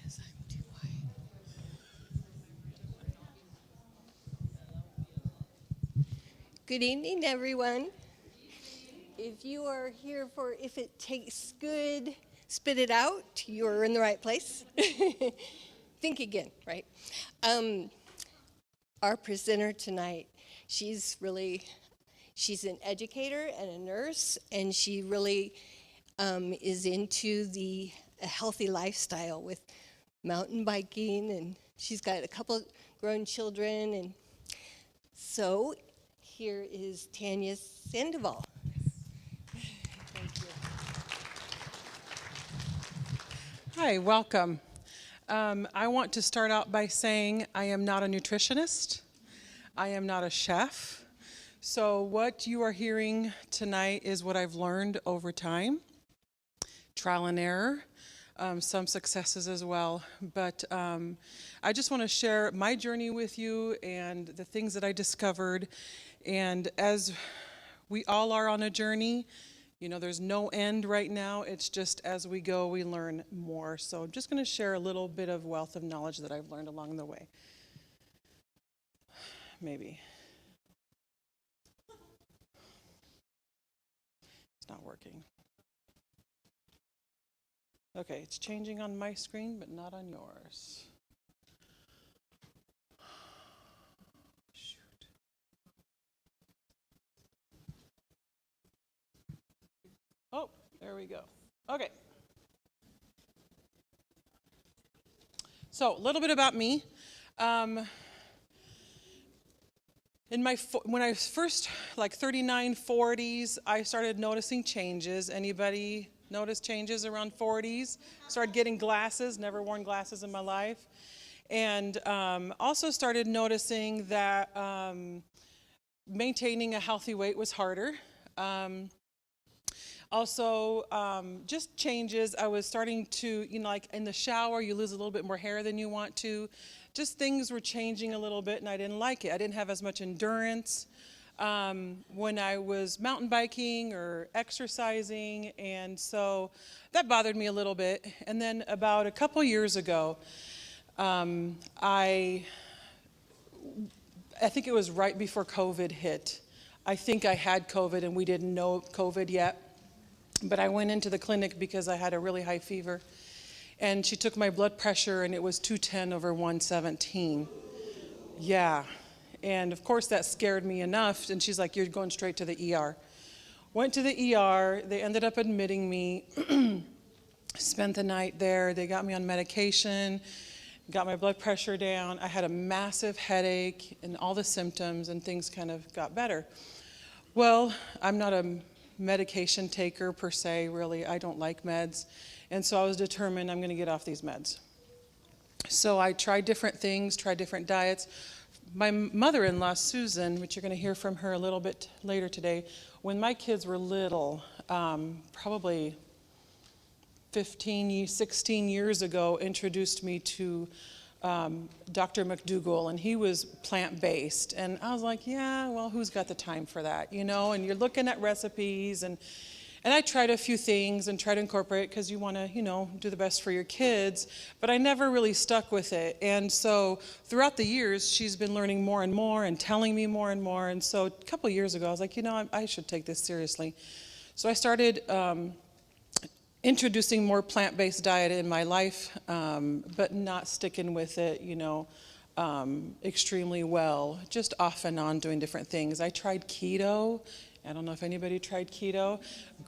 Because I'm too quiet. Good evening, everyone. If you are here for If It Tastes Good, Spit It Out, you're in the right place. Think again, right? Our presenter tonight, she's an educator and a nurse, and she really is into a healthy lifestyle with mountain biking, and she's got a couple grown children, and so here is Tanya Sandoval. Thank you. Hi, welcome. I want to start out by saying I am not a nutritionist. I am not a chef. So what you are hearing tonight is what I've learned over time, trial and error, some successes as well. But I just want to share my journey with you and the things that I discovered. And as we all are on a journey, you know, there's no end right now. It's just as we go, we learn more. So I'm just going to share a little bit of wealth of knowledge that I've learned along the way. Maybe. It's not working. Okay, it's changing on my screen, but not on yours. Shoot. Oh, there we go. Okay. So, a little bit about me. When I was first, like 39, 40s, I started noticing changes. Anybody notice changes around 40s? Started getting glasses, never worn glasses in my life. And also started noticing that maintaining a healthy weight was harder. Just changes. I was starting to, like in the shower, you lose a little bit more hair than you want to. Just things were changing a little bit, and I didn't like it. I didn't have as much endurance when I was mountain biking or exercising, and so that bothered me a little bit. And then about a couple years ago, I think it was right before COVID hit. I think I had COVID, and we didn't know COVID yet. But I went into the clinic because I had a really high fever. And she took my blood pressure, and it was 210/117. Yeah. And of course, that scared me enough. And she's like, you're going straight to the ER. Went to the ER. They ended up admitting me. Spent the night there. They got me on medication, got my blood pressure down. I had a massive headache and all the symptoms, and things kind of got better. Well, I'm not a medication taker per se, really. I don't like meds. And so I was determined I'm going to get off these meds. So I tried different things, tried different diets. My mother-in-law, Susan, which you're going to hear from her a little bit later today, when my kids were little, probably 15, 16 years ago, introduced me to Dr. McDougall, and he was plant-based. And I was like, yeah, well, who's got the time for that, And you're looking at recipes, and I tried a few things and tried to incorporate because you want to, do the best for your kids. But I never really stuck with it. And so throughout the years, she's been learning more and more and telling me more and more. And so a couple of years ago, I was like, I should take this seriously. So I started introducing more plant-based diet in my life, but not sticking with it, extremely well. Just off and on doing different things. I tried keto. I don't know if anybody tried keto.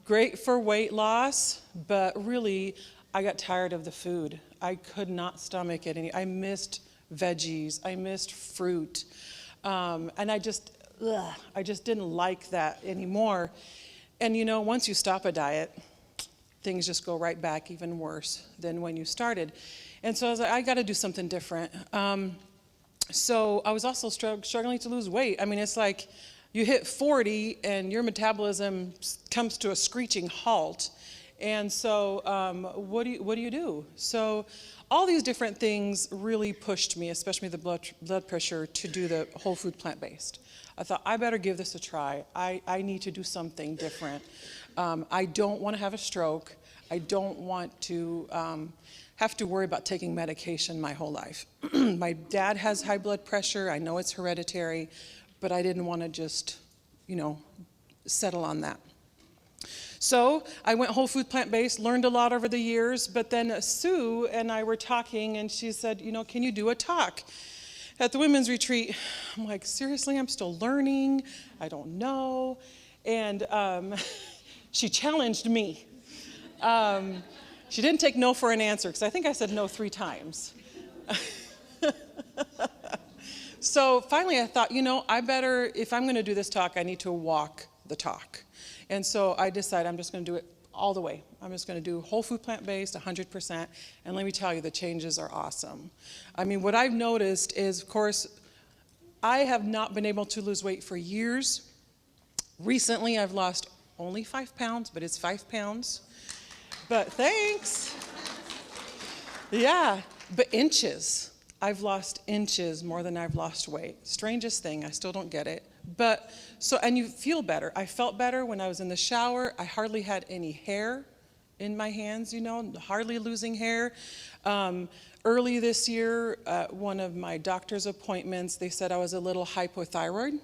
Great for weight loss, but really, I got tired of the food. I could not stomach it. I missed veggies. I missed fruit. And I just didn't like that anymore. And once you stop a diet, things just go right back even worse than when you started. And so I was like, I got to do something different. So I was also struggling to lose weight. I mean, it's like you hit 40 and your metabolism comes to a screeching halt. And so what do you do? So all these different things really pushed me, especially the blood pressure, to do the whole food plant-based. I thought, I better give this a try. I need to do something different. I don't want to have a stroke. I don't want to have to worry about taking medication my whole life. My dad has high blood pressure. I know it's hereditary, but I didn't want to just, settle on that. So I went whole food plant-based, learned a lot over the years, but then Sue and I were talking, and she said, can you do a talk at the women's retreat? I'm like, seriously, I'm still learning. I don't know. And she challenged me. She didn't take no for an answer, because I think I said no 3 times. So finally I thought, I better, if I'm going to do this talk, I need to walk the talk. And so I decided I'm just going to do it all the way. I'm just going to do whole food plant-based, 100%. And let me tell you, the changes are awesome. I mean, what I've noticed is, of course, I have not been able to lose weight for years. Recently, I've lost only 5 pounds, but it's 5 pounds. But thanks. Yeah, but inches. I've lost inches more than I've lost weight. Strangest thing, I still don't get it. But so, and you feel better. I felt better when I was in the shower. I hardly had any hair in my hands, hardly losing hair. Early this year, one of my doctor's appointments, they said I was a little hypothyroid.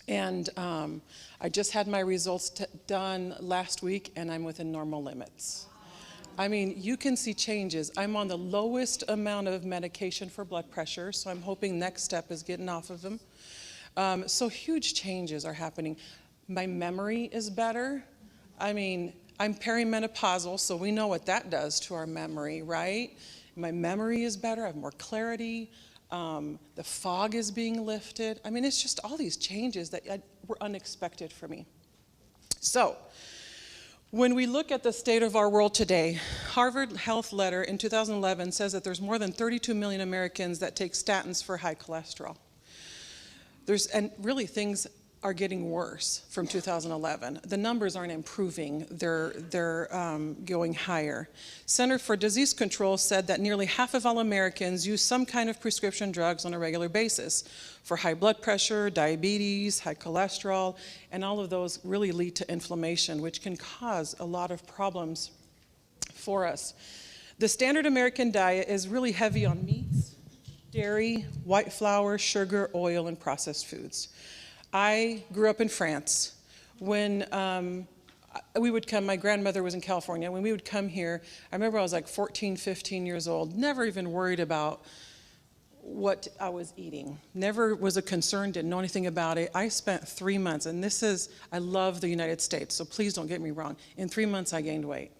And I just had my results done last week, and I'm within normal limits. I mean, you can see changes. I'm on the lowest amount of medication for blood pressure, so I'm hoping next step is getting off of them. So huge changes are happening. My memory is better. I mean, I'm perimenopausal, so we know what that does to our memory, right? My memory is better. I have more clarity. The fog is being lifted. I mean, it's just all these changes that were unexpected for me. So, when we look at the state of our world today, Harvard Health Letter in 2011 says that there's more than 32 million Americans that take statins for high cholesterol. And really things are getting worse from 2011. The numbers aren't improving, they're going higher. Center for Disease Control said that nearly half of all Americans use some kind of prescription drugs on a regular basis for high blood pressure, diabetes, high cholesterol, and all of those really lead to inflammation, which can cause a lot of problems for us. The standard American diet is really heavy on meats, dairy, white flour, sugar, oil, and processed foods. I grew up in France. When we would come, my grandmother was in California. When we would come here, I remember I was like 14, 15 years old, never even worried about what I was eating. Never was a concern, didn't know anything about it. I spent 3 months, and I love the United States, so please don't get me wrong. In 3 months, I gained weight.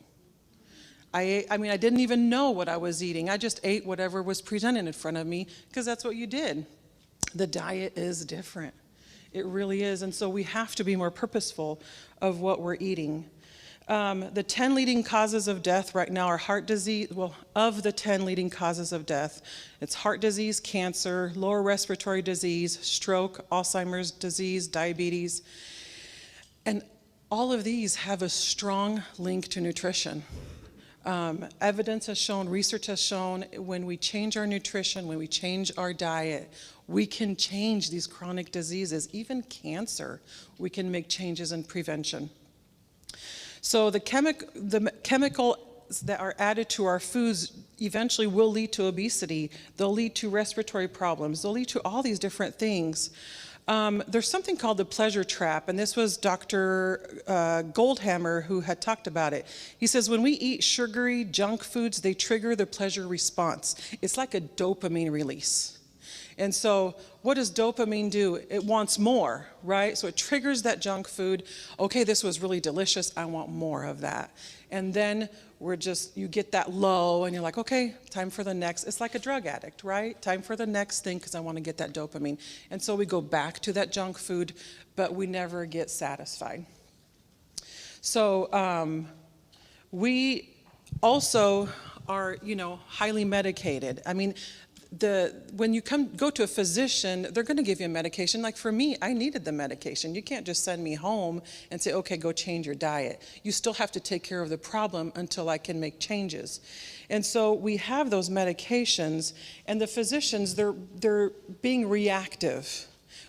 I didn't even know what I was eating. I just ate whatever was presented in front of me because that's what you did. The diet is different. It really is. And so we have to be more purposeful of what we're eating. The 10 leading causes of death right now are heart disease. Well, of the 10 leading causes of death, it's heart disease, cancer, lower respiratory disease, stroke, Alzheimer's disease, diabetes. And all of these have a strong link to nutrition. Evidence has shown, research has shown, when we change our nutrition, when we change our diet, we can change these chronic diseases, even cancer. We can make changes in prevention. So the chemicals that are added to our foods eventually will lead to obesity. They'll lead to respiratory problems. They'll lead to all these different things. There's something called the pleasure trap, and this was Dr. Goldhammer who had talked about it. He says when we eat sugary junk foods, they trigger the pleasure response. It's like a dopamine release. And so what does dopamine do? It wants more, right? So it triggers that junk food. Okay, this was really delicious. I want more of that. And then you get that low and you're like, okay, time for the next. It's like a drug addict, right? Time for the next thing because I want to get that dopamine. And so we go back to that junk food, but we never get satisfied. So we also are, highly medicated. I mean, when you go to a physician, they're going to give you a medication. Like for me, I needed the medication. You can't just send me home and say, okay, go change your diet. You still have to take care of the problem until I can make changes. And so we have those medications, and the physicians, they're being reactive.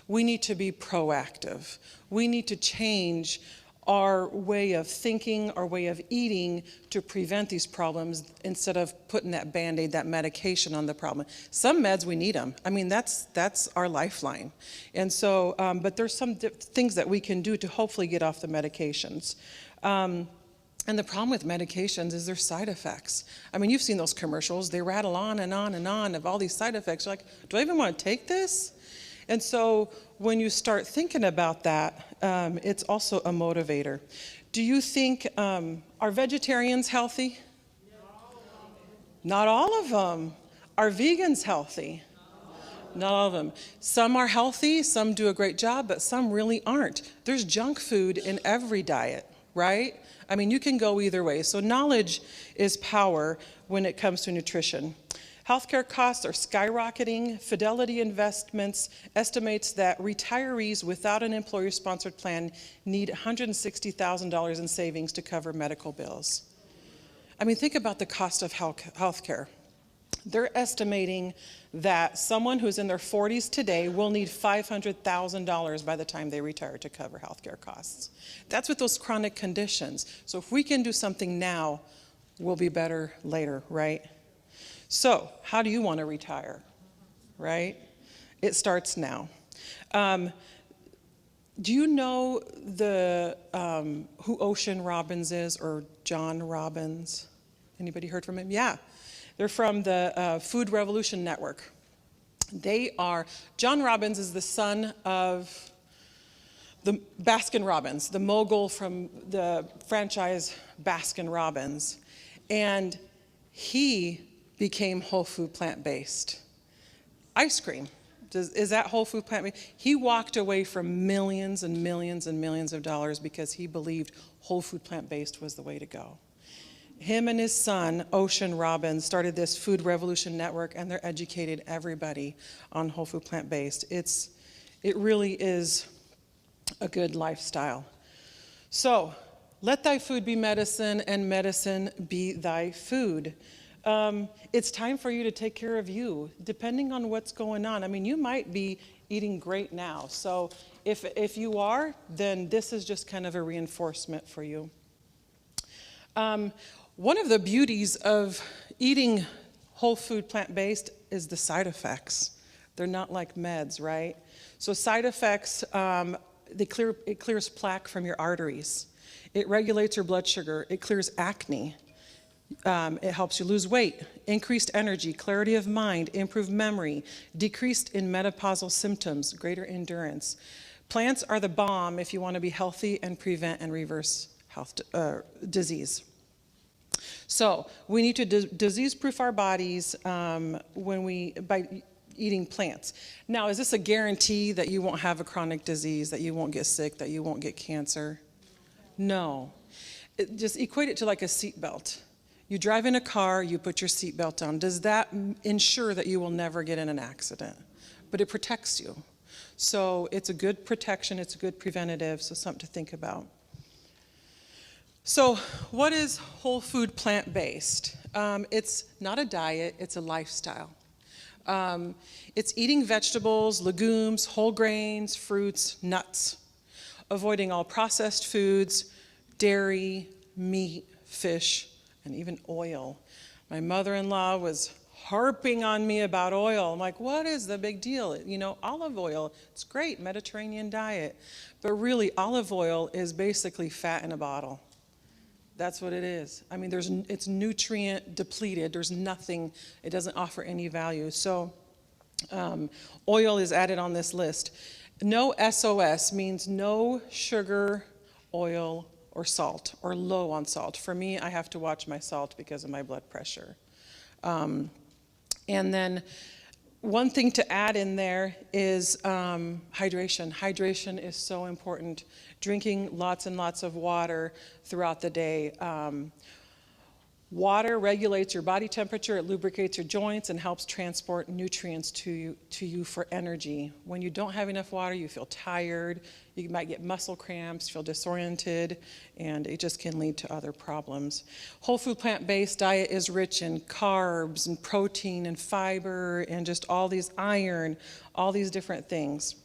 We need to be proactive. We need to change our way of thinking, our way of eating to prevent these problems instead of putting that Band-Aid, that medication on the problem. Some meds, we need them. I mean, that's our lifeline. And so, but there's some things that we can do to hopefully get off the medications. And the problem with medications is their side effects. I mean, you've seen those commercials. They rattle on and on and on of all these side effects. You're like, do I even want to take this? And so when you start thinking about that, it's also a motivator. Do you think, are vegetarians healthy? Not all of them. Are vegans healthy? Not all of them. Some are healthy, some do a great job, but some really aren't. There's junk food in every diet, right? I mean, you can go either way. So knowledge is power when it comes to nutrition. Healthcare costs are skyrocketing. Fidelity Investments estimates that retirees without an employer-sponsored plan need $160,000 in savings to cover medical bills. I mean, think about the cost of healthcare. They're estimating that someone who's in their 40s today will need $500,000 by the time they retire to cover healthcare costs. That's with those chronic conditions. So if we can do something now, we'll be better later, right? So how do you want to retire, right? It starts now. Do you know who Ocean Robbins is, or John Robbins? Anybody heard from him? Yeah. They're from the Food Revolution Network. John Robbins is the son of the Baskin Robbins, the mogul from the franchise Baskin Robbins. And he became whole food plant-based. Ice cream, is that whole food plant-based? He walked away from millions and millions and millions of dollars because he believed whole food plant-based was the way to go. Him and his son, Ocean Robbins, started this Food Revolution Network, and they're educated everybody on whole food plant-based. It really is a good lifestyle. So, let thy food be medicine, and medicine be thy food. It's time for you to take care of you, depending on what's going on. I mean, you might be eating great now. So if you are, then this is just kind of a reinforcement for you. One of the beauties of eating whole food plant-based is the side effects. They're not like meds, right? So side effects, it clears plaque from your arteries. It regulates your blood sugar. It clears acne. It helps you lose weight, increased energy, clarity of mind, improved memory, decreased in menopausal symptoms, greater endurance. Plants are the bomb if you want to be healthy and prevent and reverse disease. So we need to disease-proof our bodies by eating plants. Now, is this a guarantee that you won't have a chronic disease, that you won't get sick, that you won't get cancer? No. Just equate it to like a seatbelt. You drive in a car, you put your seatbelt on. Does that ensure that you will never get in an accident? But it protects you. So it's a good protection, it's a good preventative, so something to think about. So what is whole food plant-based? It's not a diet, it's a lifestyle. It's eating vegetables, legumes, whole grains, fruits, nuts, avoiding all processed foods, dairy, meat, fish, and even oil. My mother-in-law was harping on me about oil. I'm like, what is the big deal? You know, olive oil, it's great, Mediterranean diet. But really, olive oil is basically fat in a bottle. That's what it is. I mean, it's nutrient depleted. There's nothing, it doesn't offer any value. So oil is added on this list. No SOS means no sugar, oil, or salt, or low on salt. For me, I have to watch my salt because of my blood pressure. And then one thing to add in there is hydration. Hydration is so important. Drinking lots and lots of water throughout the day. Water regulates your body temperature, it lubricates your joints, and helps transport nutrients to you for energy. When you don't have enough water, you feel tired, you might get muscle cramps, feel disoriented, and it just can lead to other problems. Whole food plant-based diet is rich in carbs and protein and fiber and just all these iron, all these different things.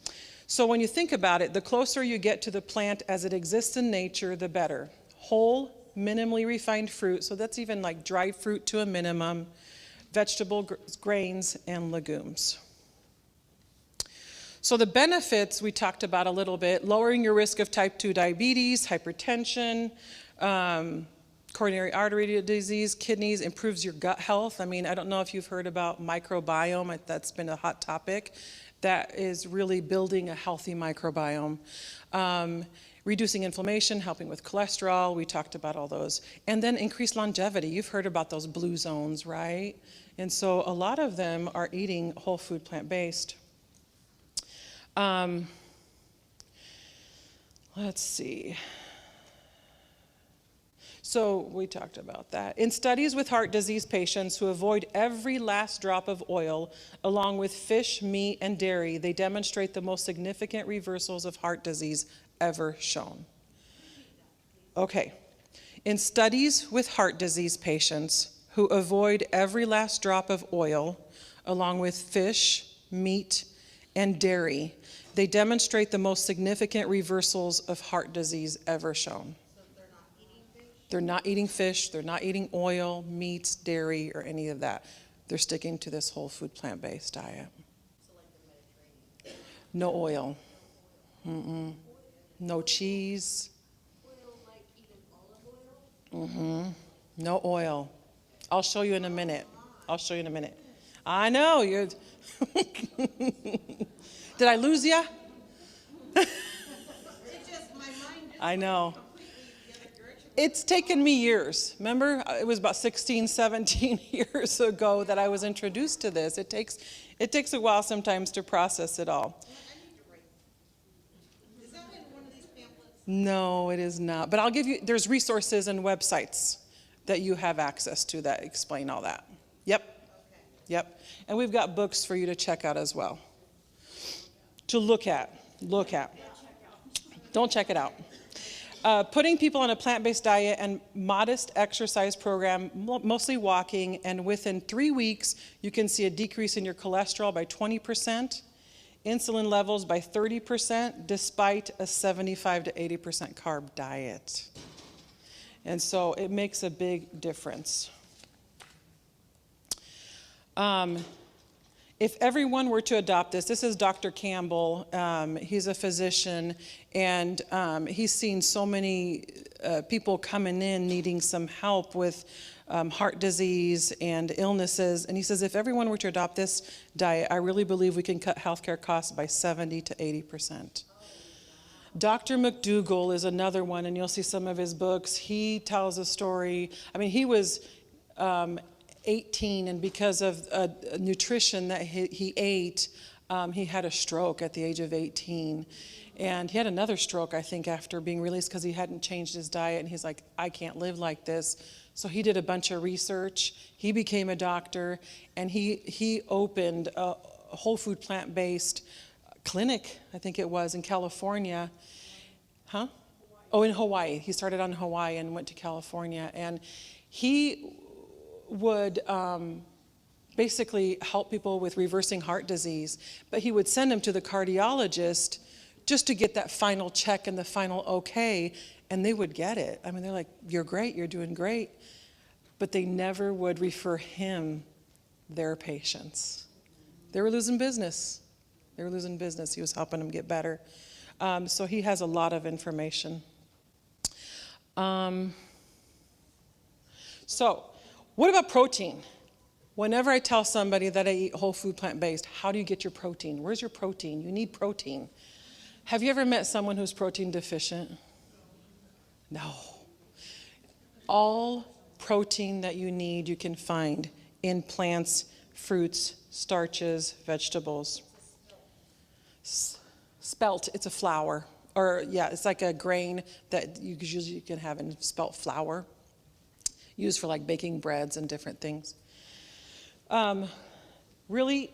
So when you think about it, the closer you get to the plant as it exists in nature, the better. Whole, minimally refined fruit, so that's even like dried fruit to a minimum, vegetable grains, and legumes. So the benefits we talked about a little bit: lowering your risk of type 2 diabetes, hypertension, coronary artery disease, kidneys, improves your gut health. I mean, I don't know if you've heard about microbiome. That's been a hot topic. That is really building a healthy microbiome. Reducing inflammation, helping with cholesterol. We talked about all those. And then increased longevity. You've heard about those blue zones, right? And so a lot of them are eating whole food plant-based. Let's see. So we talked about that. In studies with heart disease patients who avoid every last drop of oil, along with fish, meat, and dairy, they demonstrate the most significant reversals of heart disease ever shown. Okay. In studies with heart disease patients who avoid every last drop of oil, along with fish, meat, and dairy, they demonstrate the most significant reversals of heart disease ever shown. So they're not eating fish? They're not eating fish, they're not eating oil, meats, dairy, or any of that. They're sticking to this whole food plant-based diet. So like the Mediterranean? No oil. Mm-mm. No cheese. Oil like even olive oil? No oil. I'll show you in a minute. I'll show you in a minute. I know, you're... Did I lose you? It just, my mind just I know. completely the other direction. It's taken me years. Remember, it was about 16, 17 years ago that I was introduced to this. It takes a while sometimes to process it all. I need to write. Is that in one of these pamphlets? No, it is not. But I'll give you, there's resources and websites that you have access to that explain all that. Yep. Okay. Yep. And we've got books for you to check out as well. To look at. Don't check it out. Putting people on a plant-based diet and modest exercise program, mostly walking, and within 3 weeks, you can see a decrease in your cholesterol by 20%, insulin levels by 30%, despite a 75 to 80% carb diet. And so it makes a big difference. If everyone were to adopt this is Dr. Campbell. He's a physician, and he's seen so many people coming in needing some help with heart disease and illnesses. And he says, if everyone were to adopt this diet, I really believe we can cut healthcare costs by 70 to 80%. Dr. McDougall is another one, and you'll see some of his books. He tells a story. I mean, he was 18, and because of nutrition that he ate, he had a stroke at the age of 18. And he had another stroke, I think, after being released because he hadn't changed his diet. And he's like, I can't live like this. So he did a bunch of research. He became a doctor, and he opened a whole food plant-based clinic, I think it was, in California. Huh? Oh, in Hawaii. He started on Hawaii and went to California. And he would basically help people with reversing heart disease, but he would send them to the cardiologist just to get that final check and the final okay, and they would get it. I mean, they're like, you're great, you're doing great, but they never would refer him their patients. They were losing business. He was helping them get better. So he has a lot of information. So what about protein? Whenever I tell somebody that I eat whole food plant-based, how do you get your protein? Where's your protein? You need protein. Have you ever met someone who's protein deficient? No. All protein that you need you can find in plants, fruits, starches, vegetables. Spelt, it's a flour. Or yeah, it's like a grain that you usually can have in spelt flour, used for like baking breads and different things. Really,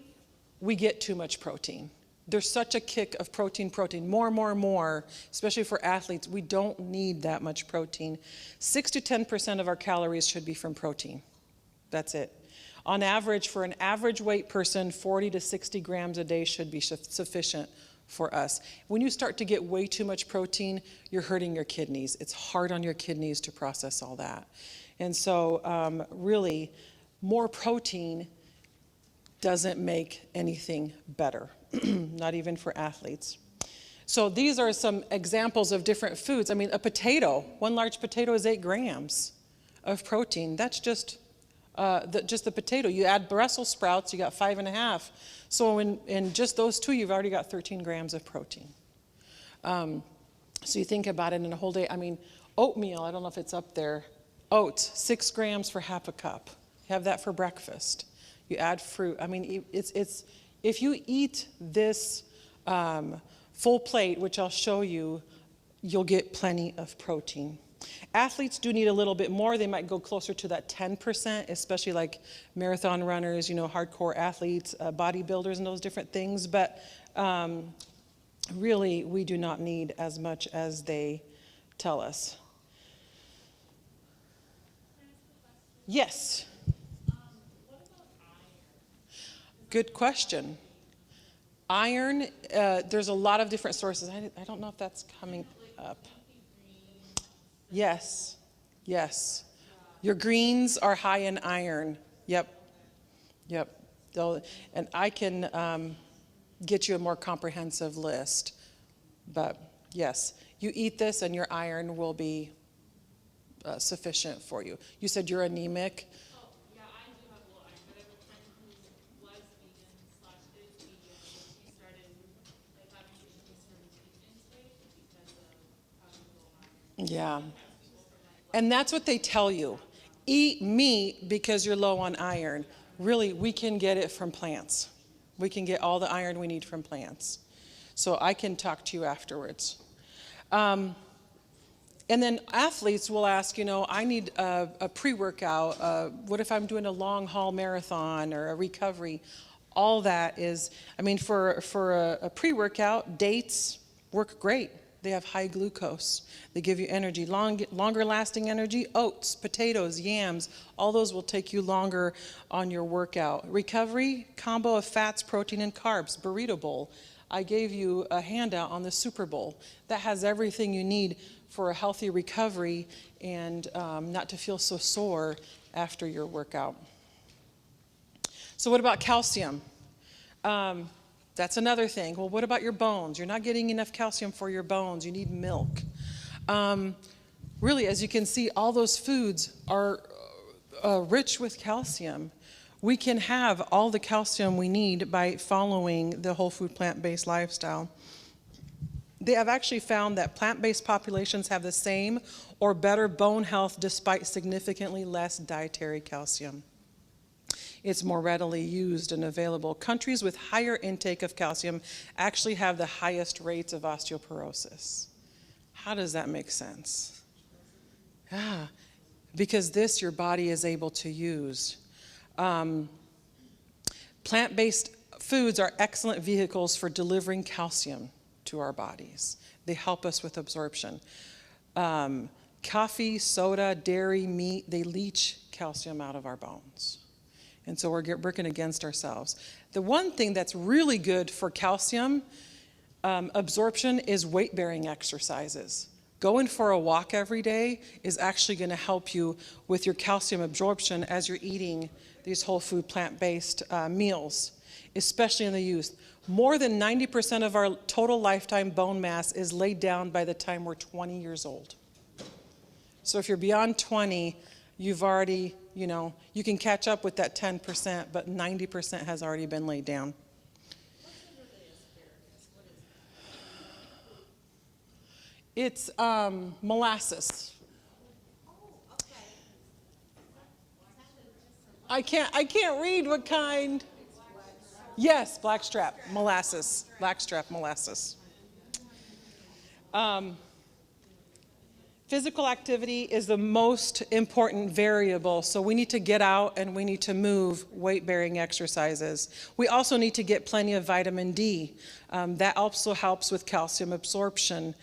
we get too much protein. There's such a kick of protein, more, especially for athletes. We don't need that much protein. 6 to 10% of our calories should be from protein. That's it. On average, for an average weight person, 40 to 60 grams a day should be sufficient for us. When you start to get way too much protein, you're hurting your kidneys. It's hard on your kidneys to process all that. And so really, more protein doesn't make anything better, not even for athletes. So these are some examples of different foods. I mean, a potato, one large potato is 8 grams of protein. That's just the potato. You add Brussels sprouts, you got 5.5. So in just those two, you've already got 13 grams of protein. So you think about it in a whole day. I mean, oatmeal, I don't know if it's up there. Oats, 6 grams for half a cup. You have that for breakfast. You add fruit. I mean, it's if you eat this full plate, which I'll show you, you'll get plenty of protein. Athletes do need a little bit more. They might go closer to that 10%, especially like marathon runners, hardcore athletes, bodybuilders, and those different things. But really, we do not need as much as they tell us. Yes. Good question. Iron, there's a lot of different sources. I don't know if that's coming up. Yes, yes. Your greens are high in iron. Yep. And I can get you a more comprehensive list. But yes, you eat this and your iron will be sufficient for you. You said you're anemic. Oh, yeah, I do have low iron, but I have a friend who was vegan/is vegan, and she started having issues with her intake because of having low iron. Yeah. And that's what they tell you. Eat meat because you're low on iron. Really, we can get it from plants. We can get all the iron we need from plants. So I can talk to you afterwards. And then athletes will ask, I need a pre-workout. What if I'm doing a long haul marathon or a recovery? All that is, for a pre-workout, dates work great. They have high glucose. They give you energy, longer lasting energy. Oats, potatoes, yams, all those will take you longer on your workout. Recovery, combo of fats, protein, and carbs, burrito bowl. I gave you a handout on the Super Bowl. That has everything you need for a healthy recovery and not to feel so sore after your workout. So what about calcium? That's another thing. Well, what about your bones? You're not getting enough calcium for your bones. You need milk. Really, as you can see, all those foods are rich with calcium. We can have all the calcium we need by following the whole food plant-based lifestyle. They have actually found that plant-based populations have the same or better bone health despite significantly less dietary calcium. It's more readily used and available. Countries with higher intake of calcium actually have the highest rates of osteoporosis. How does that make sense? Because this your body is able to use. Plant-based foods are excellent vehicles for delivering calcium to our bodies. They help us with absorption. Coffee, soda, dairy, meat, they leach calcium out of our bones. And so we're working against ourselves. The one thing that's really good for calcium absorption is weight-bearing exercises. Going for a walk every day is actually going to help you with your calcium absorption as you're eating these whole food plant-based meals, especially in the youth. More than 90% of our total lifetime bone mass is laid down by the time we're 20 years old. So if you're beyond 20, you've already, you can catch up with that 10%, but 90% has already been laid down. It's molasses. I can't read what kind. Yes, blackstrap molasses. Blackstrap molasses. Physical activity is the most important variable, so we need to get out and we need to move weight-bearing exercises. We also need to get plenty of vitamin D. That also helps with calcium absorption.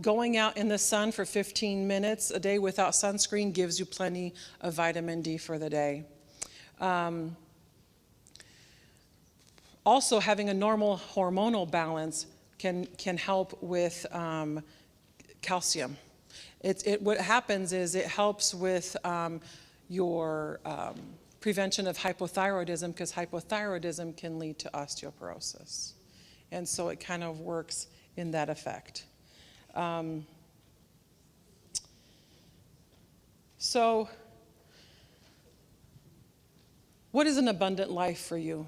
Going out in the sun for 15 minutes a day without sunscreen gives you plenty of vitamin D for the day. Also, having a normal hormonal balance can help with calcium. What happens is it helps with your prevention of hypothyroidism, because hypothyroidism can lead to osteoporosis. And so it kind of works in that effect. So what is an abundant life for you?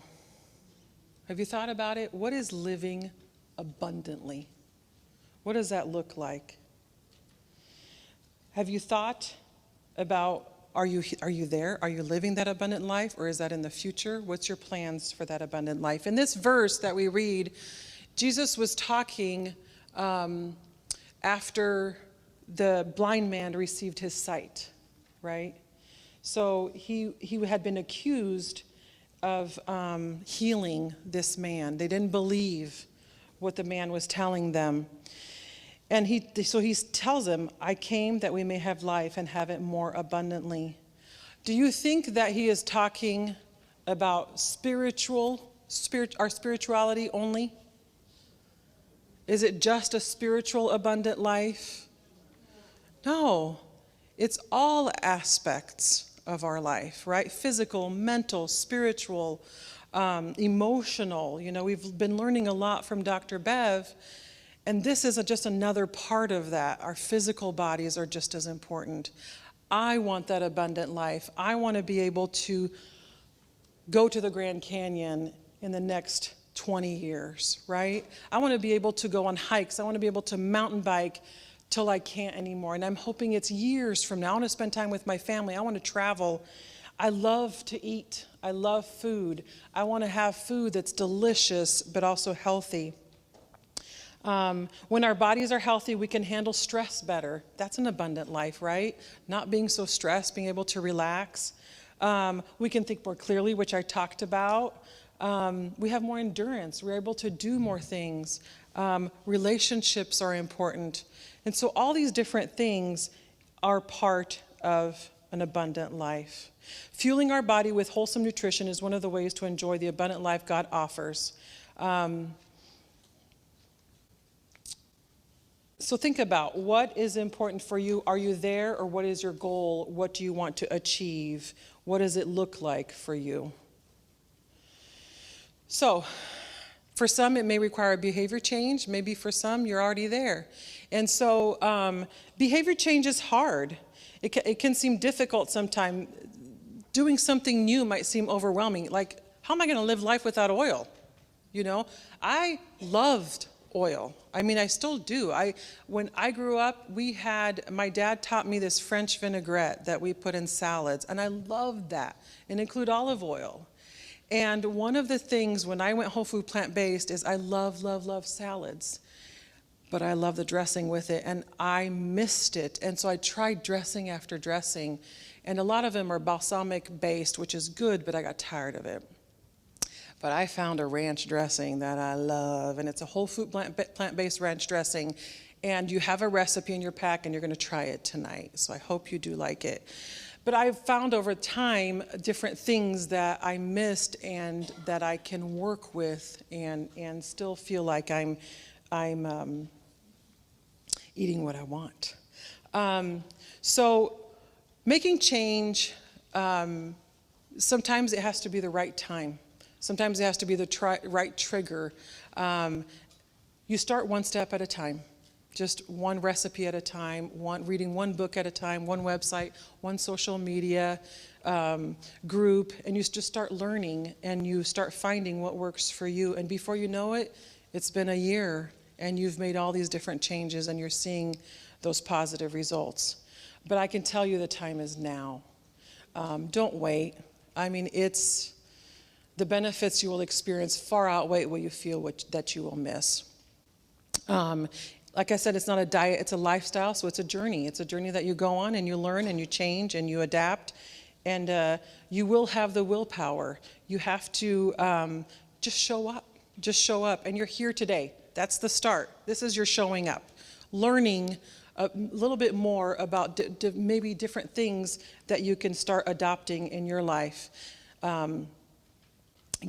Have you thought about it? What is living abundantly? What does that look like? Have you thought about, are you there? Are you living that abundant life, or is that in the future? What's your plans for that abundant life? In this verse that we read, Jesus was talking after the blind man received his sight, right? So he had been accused of healing this man. They didn't believe what the man was telling them. And he tells him, I came that we may have life and have it more abundantly. Do you think that he is talking about our spirituality only? Is it just a spiritual abundant life? No, it's all aspects of our life, right? Physical, mental, spiritual, emotional. You know, we've been learning a lot from Dr. Bev, and this is just another part of that. Our physical bodies are just as important. I want that abundant life. I want to be able to go to the Grand Canyon in the next 20 years, right? I want to be able to go on hikes. I want to be able to mountain bike till I can't anymore. And I'm hoping it's years from now. I want to spend time with my family. I want to travel. I love to eat. I love food. I want to have food that's delicious but also healthy. When our bodies are healthy, we can handle stress better. That's an abundant life, right? Not being so stressed, being able to relax. We can think more clearly, which I talked about. We have more endurance. We're able to do more things. Relationships are important. And so all these different things are part of an abundant life. Fueling our body with wholesome nutrition is one of the ways to enjoy the abundant life God offers. So think about what is important for you. Are you there, or what is your goal? What do you want to achieve? What does it look like for you? So for some, it may require a behavior change. Maybe for some, you're already there. And so behavior change is hard. It can seem difficult sometimes. Doing something new might seem overwhelming. Like, how am I going to live life without oil? You know, I loved oil. I mean, I still do. When I grew up, my dad taught me this French vinaigrette that we put in salads, and I loved that, and include olive oil. And one of the things when I went whole food plant-based is I love, love, love salads, but I love the dressing with it, and I missed it. And so I tried dressing after dressing, and a lot of them are balsamic based, which is good, but I got tired of it. But I found a ranch dressing that I love, and it's a whole food plant-based ranch dressing, and you have a recipe in your pack, and you're going to try it tonight. So I hope you do like it. But I've found over time different things that I missed and that I can work with and still feel like I'm eating what I want. So making change, sometimes it has to be the right time. Sometimes it has to be the right trigger. You start one step at a time. Just one recipe at a time, reading one book at a time, one website, one social media group, and you just start learning and you start finding what works for you. And before you know it, it's been a year and you've made all these different changes and you're seeing those positive results. But I can tell you the time is now. Don't wait. I mean, the benefits you will experience far outweigh what you feel that you will miss. Like I said, it's not a diet, it's a lifestyle, so it's a journey. It's a journey that you go on and you learn and you change and you adapt, and you will have the willpower. You have to just show up, and you're here today. That's the start. This is your showing up, learning a little bit more about maybe different things that you can start adopting in your life.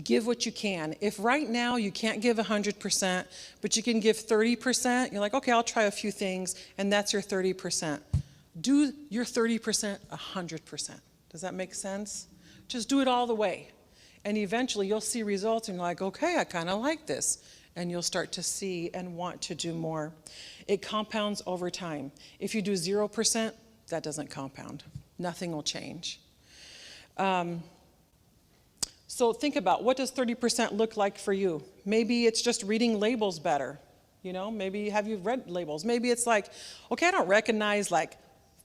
give what you can. If right now you can't give 100%, but you can give 30%, you're like, okay, I'll try a few things, and that's your 30%. Do your 30% 100%. Does that make sense? Just do it all the way. And eventually you'll see results, and you're like, okay, I kind of like this. And you'll start to see and want to do more. It compounds over time. If you do 0%, that doesn't compound. Nothing will change. So think about, what does 30% look like for you? Maybe it's just reading labels better. You know, maybe have you read labels? Maybe it's like, okay, I don't recognize like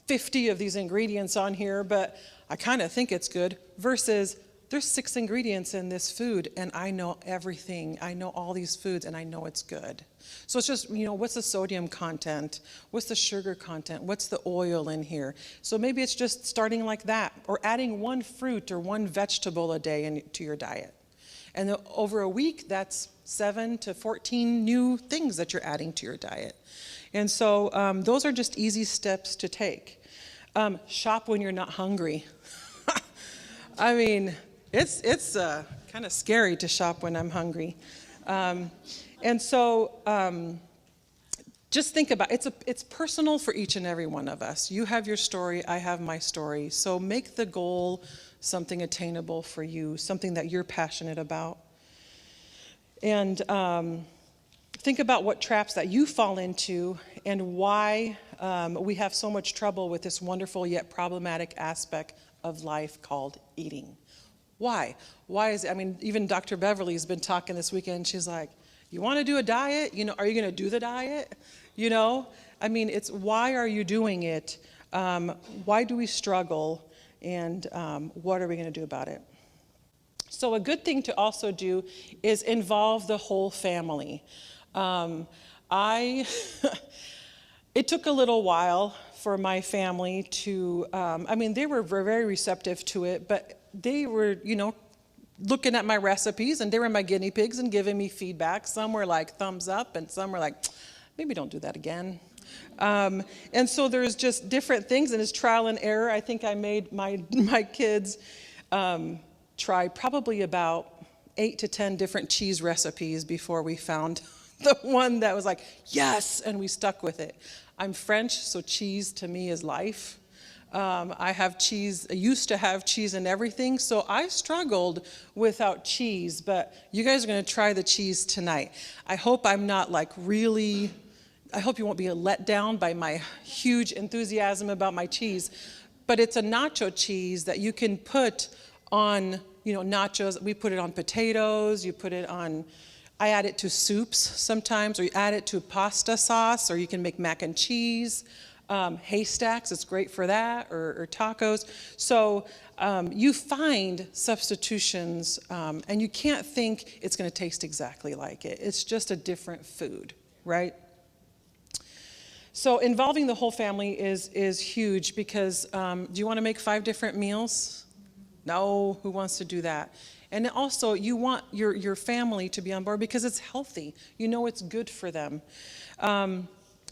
50 of these ingredients on here, but I kind of think it's good, versus there's 6 ingredients in this food and I know everything. I know all these foods and I know it's good. So it's just, you know, what's the sodium content? What's the sugar content? What's the oil in here? So maybe it's just starting like that, or adding 1 fruit or 1 vegetable a day into your diet. And over a week, that's 7 to 14 new things that you're adding to your diet. And so those are just easy steps to take. Shop when you're not hungry. I mean, it's kind of scary to shop when I'm hungry. And so just think about it. It's personal for each and every one of us. You have your story, I have my story. So make the goal something attainable for you, something that you're passionate about. And think about what traps that you fall into and why we have so much trouble with this wonderful yet problematic aspect of life called eating. Why? Why is it? I mean, even Dr. Beverly's been talking this weekend. She's like, you want to do a diet? You know, are you going to do the diet? You know, I mean, it's why are you doing it? Why do we struggle? And what are we going to do about it? So a good thing to also do is involve the whole family. It took a little while for my family to, I mean, they were very receptive to it, but they were, you know, looking at my recipes, and they were my guinea pigs and giving me feedback. Some were like thumbs up, and some were like, maybe don't do that again. And so there's just different things, and it's trial and error. I think I made my kids try probably about 8 to 10 different cheese recipes before we found the one that was like, yes, and we stuck with it. I'm French, so cheese to me is life. I have cheese, I used to have cheese in everything, so I struggled without cheese, but you guys are going to try the cheese tonight. I hope I'm not like really, I hope you won't be let down by my huge enthusiasm about my cheese, but it's a nacho cheese that you can put on, you know, nachos. We put it on potatoes, you put it on, I add it to soups sometimes, or you add it to pasta sauce, or you can make mac and cheese. Haystacks, it's great for that, or tacos. So you find substitutions, and you can't think it's going to taste exactly like it. It's just a different food, right? So involving the whole family is huge, because do you want to make 5 different meals? No, who wants to do that? And also, you want your family to be on board because it's healthy. You know it's good for them.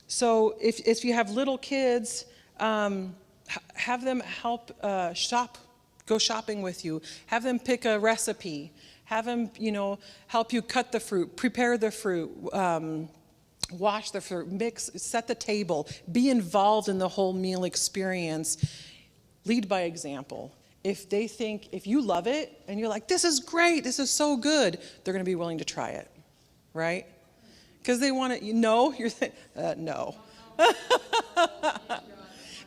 So if you have little kids, have them help go shopping with you. Have them pick a recipe. Have them, you know, help you cut the fruit, prepare the fruit, wash the fruit, mix, set the table. Be involved in the whole meal experience. Lead by example. If they think, if you love it and you're like, this is great, this is so good, they're going to be willing to try it, right? Because they want to, you're saying, no.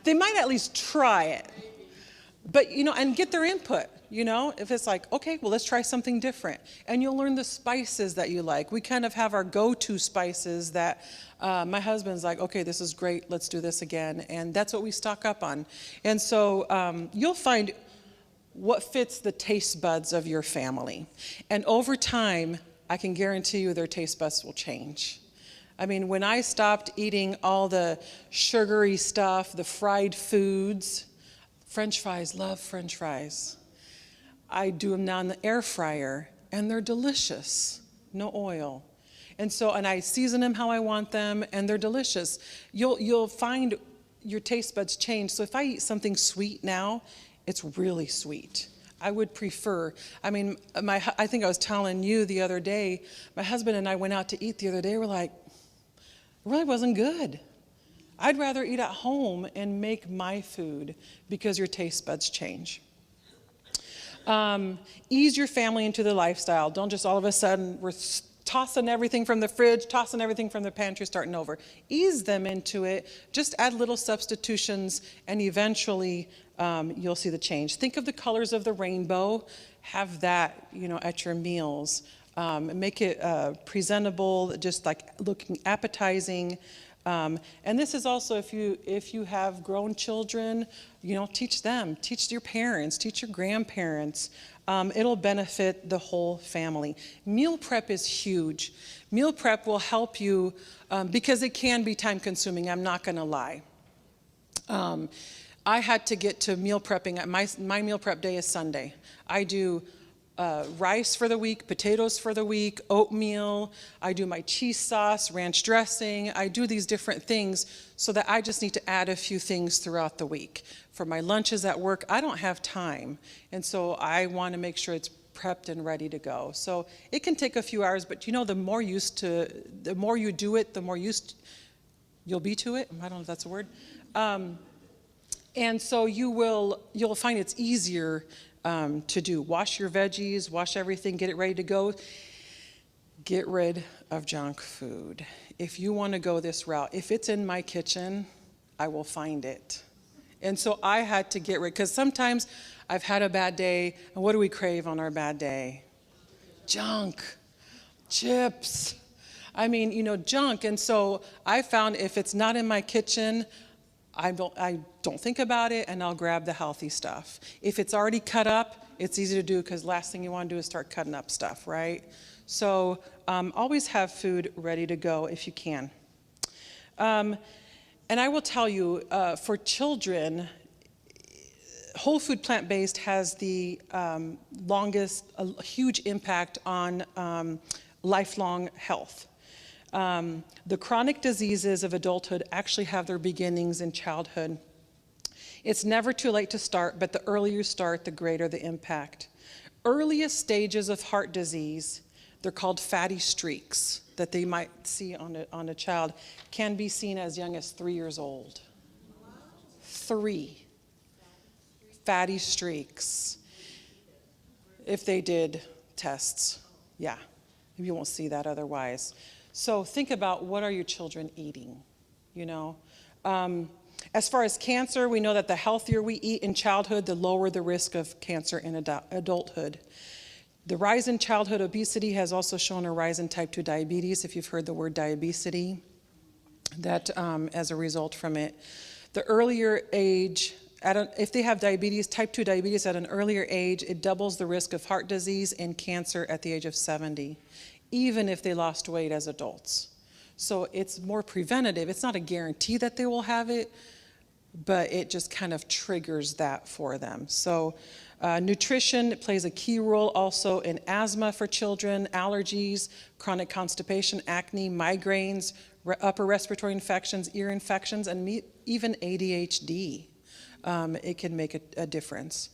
They might at least try it. But, you know, and get their input, you know. If it's like, okay, well, let's try something different. And you'll learn the spices that you like. We kind of have our go-to spices that my husband's like, okay, this is great, let's do this again. And that's what we stock up on. And so you'll find what fits the taste buds of your family. And over time, I can guarantee you their taste buds will change. I mean, when I stopped eating all the sugary stuff, the fried foods, French fries, love French fries. I do them now in the air fryer, and they're delicious, no oil. And I season them how I want them, and they're delicious. You'll find your taste buds change. So if I eat something sweet now, it's really sweet. I would prefer. I mean, I think I was telling you the other day, my husband and I went out to eat the other day. We're like, it really wasn't good. I'd rather eat at home and make my food because your taste buds change. Ease your family into the lifestyle. Don't just all of a sudden, we're tossing everything from the fridge, tossing everything from the pantry, starting over. Ease them into it. Just add little substitutions, and eventually you'll see the change. Think of the colors of the rainbow. Have that, at your meals. Make it presentable, just like looking appetizing. And this is also if you have grown children, teach them, teach your parents, teach your grandparents. It'll benefit the whole family. Meal prep is huge. Meal prep will help you because it can be time consuming, I'm not going to lie. I had to get to meal prepping. My meal prep day is Sunday. I do rice for the week, potatoes for the week, oatmeal. I do my cheese sauce, ranch dressing. I do these different things so that I just need to add a few things throughout the week. For my lunches at work, I don't have time. And so I want to make sure it's prepped and ready to go. So it can take a few hours, but the more you do it, the more used you'll be to it. I don't know if that's a word. And so you'll find it's easier to do. Wash your veggies, wash everything, get it ready to go. Get rid of junk food. If you want to go this route, if it's in my kitchen, I will find it. And so I had to get rid, because sometimes I've had a bad day, and what do we crave on our bad day? Junk, chips. Junk. And so I found if it's not in my kitchen, I don't think about it, and I'll grab the healthy stuff. If it's already cut up, it's easy to do, because last thing you want to do is start cutting up stuff, right? So always have food ready to go if you can. And I will tell you, for children, whole food plant-based has the a huge impact on lifelong health. The chronic diseases of adulthood actually have their beginnings in childhood. It's never too late to start, but the earlier you start, the greater the impact. Earliest stages of heart disease, they're called fatty streaks, that they might see on a child, can be seen as young as 3 years old. 3 fatty streaks. If they did tests, yeah, you won't see that otherwise. So think about, what are your children eating, As far as cancer, we know that the healthier we eat in childhood, the lower the risk of cancer in adulthood. The rise in childhood obesity has also shown a rise in type 2 diabetes, if you've heard the word diabesity, that as a result from it. The earlier age, if they have diabetes, type 2 diabetes at an earlier age, it doubles the risk of heart disease and cancer at the age of 70. Even if they lost weight as adults. So it's more preventative. It's not a guarantee that they will have it, but it just kind of triggers that for them. So nutrition plays a key role also in asthma for children, allergies, chronic constipation, acne, migraines, upper respiratory infections, ear infections, and even ADHD. It can make a difference.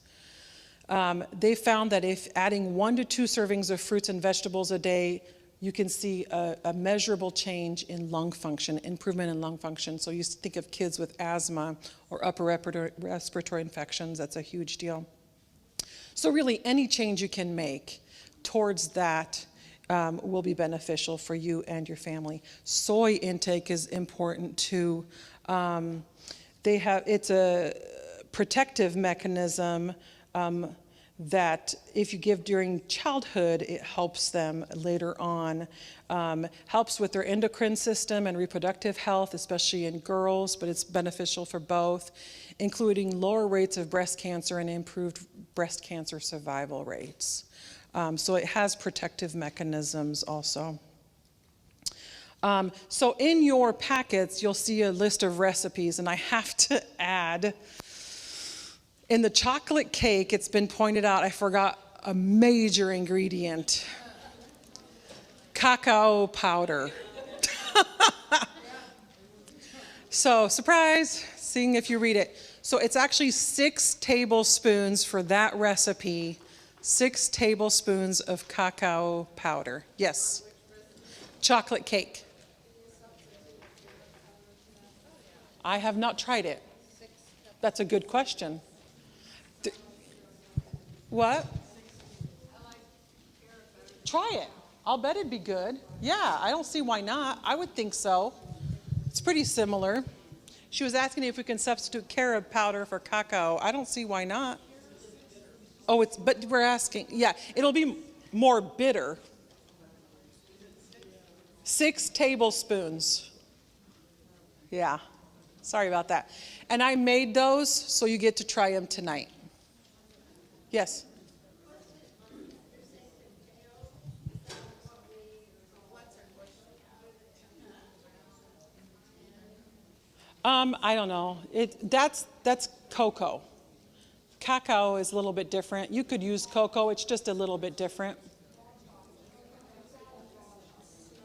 They found that if adding 1 to 2 servings of fruits and vegetables a day, you can see a measurable change in lung function, improvement in lung function. So you think of kids with asthma or upper respiratory infections, that's a huge deal. So really, any change you can make towards that will be beneficial for you and your family. Soy intake is important too. It's a protective mechanism that if you give during childhood, it helps them later on. Helps with their endocrine system and reproductive health, especially in girls, but it's beneficial for both, including lower rates of breast cancer and improved breast cancer survival rates. So it has protective mechanisms also. So in your packets, you'll see a list of recipes, and I have to add, in the chocolate cake, it's been pointed out, I forgot a major ingredient: cacao powder. So, surprise, seeing if you read it. So it's actually 6 tablespoons for that recipe, 6 tablespoons of cacao powder. Yes. Chocolate cake. I have not tried it. That's a good question. What? Try it. I'll bet it'd be good. Yeah, I don't see why not. I would think so. It's pretty similar. She was asking if we can substitute carob powder for cacao. I don't see why not. Oh, but we're asking. Yeah, it'll be more bitter. 6 tablespoons. Yeah, sorry about that. And I made those, so you get to try them tonight. Yes? I don't know. That's cocoa. Cacao is a little bit different. You could use cocoa. It's just a little bit different.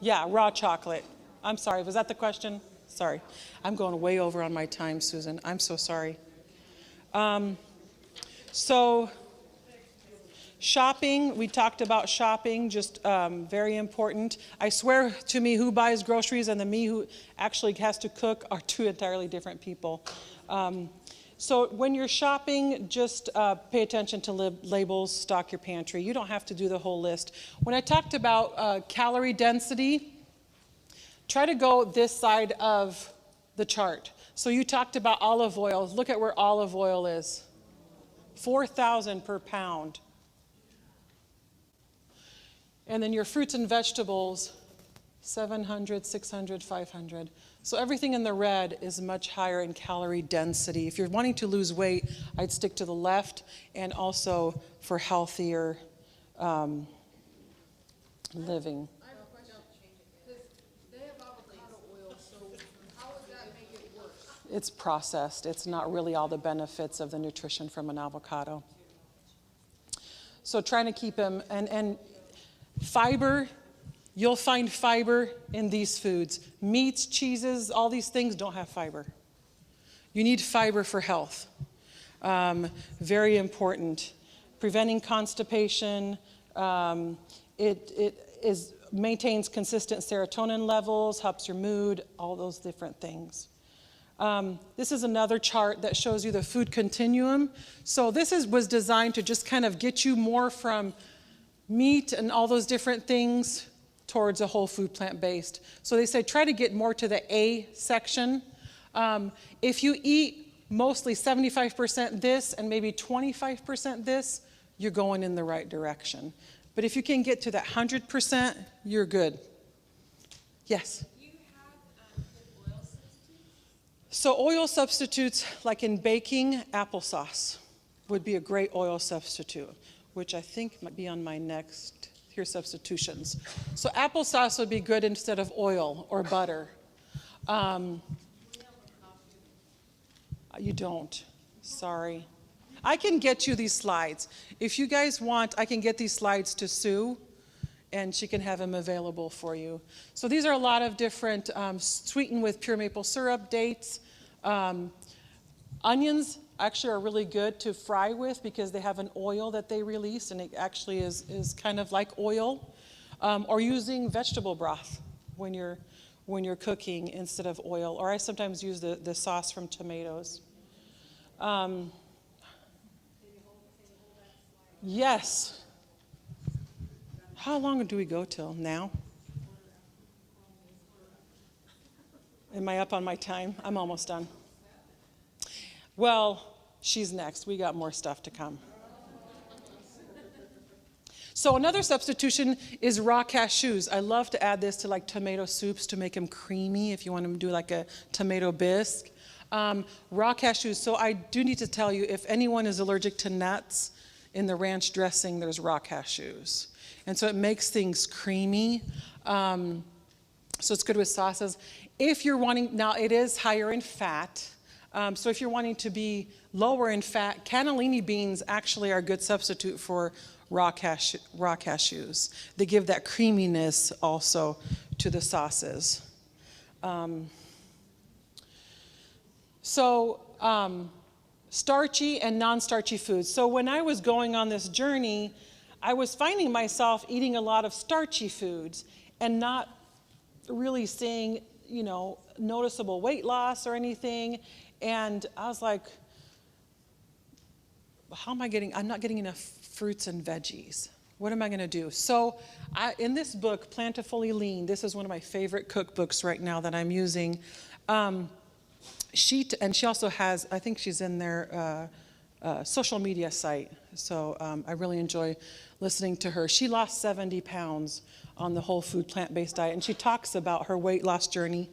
Yeah, raw chocolate. I'm sorry. Was that the question? Sorry. I'm going way over on my time, Susan. I'm so sorry. So shopping, we talked about shopping, just very important. I swear to me, who buys groceries and the me who actually has to cook are 2 entirely different people. So when you're shopping, just pay attention to labels, stock your pantry. You don't have to do the whole list. When I talked about calorie density, try to go this side of the chart. So you talked about olive oil. Look at where olive oil is. 4,000 per pound. And then your fruits and vegetables, 700, 600, 500. So everything in the red is much higher in calorie density. If you're wanting to lose weight, I'd stick to the left, and also for healthier living. I have a question. Because they have avocado oil, so how does that make it worse? It's processed. It's not really all the benefits of the nutrition from an avocado. So trying to keep them, and fiber, you'll find fiber in these foods. Meats, cheeses, all these things don't have fiber. You need fiber for health. Very important. Preventing constipation. It maintains consistent serotonin levels, helps your mood, all those different things. This is another chart that shows you the food continuum. So this was designed to just kind of get you more from meat and all those different things towards a whole food plant-based. So they say try to get more to the A section. If you eat mostly 75% this and maybe 25% this, you're going in the right direction. But if you can get to that 100%, you're good. Yes? Do you have good oil substitutes? So oil substitutes, like in baking, applesauce would be a great oil substitute, which I think might be on my next, here, substitutions. So applesauce would be good instead of oil or butter. You don't, sorry. I can get you these slides. If you guys want, I can get these slides to Sue, and she can have them available for you. So these are a lot of different sweetened with pure maple syrup, dates. Onions actually are really good to fry with because they have an oil that they release, and it actually is kind of like oil. Or using vegetable broth when you're cooking instead of oil. Or I sometimes use the sauce from tomatoes. Yes. How long do we go till now? Am I up on my time? I'm almost done. Well, she's next. We got more stuff to come. So another substitution is raw cashews. I love to add this to like tomato soups to make them creamy if you want to do like a tomato bisque. Raw cashews. So I do need to tell you, if anyone is allergic to nuts, in the ranch dressing, there's raw cashews. And so it makes things creamy. So it's good with sauces. If you're wanting, now it is higher in fat. So if you're wanting to be lower in fat, cannellini beans actually are a good substitute for raw cashews. They give that creaminess also to the sauces. starchy and non-starchy foods. So when I was going on this journey, I was finding myself eating a lot of starchy foods and not really seeing, noticeable weight loss or anything. And I was like, I'm not getting enough fruits and veggies. What am I going to do? So in this book, Plentifully Lean, this is one of my favorite cookbooks right now that I'm using. She also has, I think she's in their social media site. So I really enjoy listening to her. She lost 70 pounds on the whole food plant-based diet, and she talks about her weight loss journey.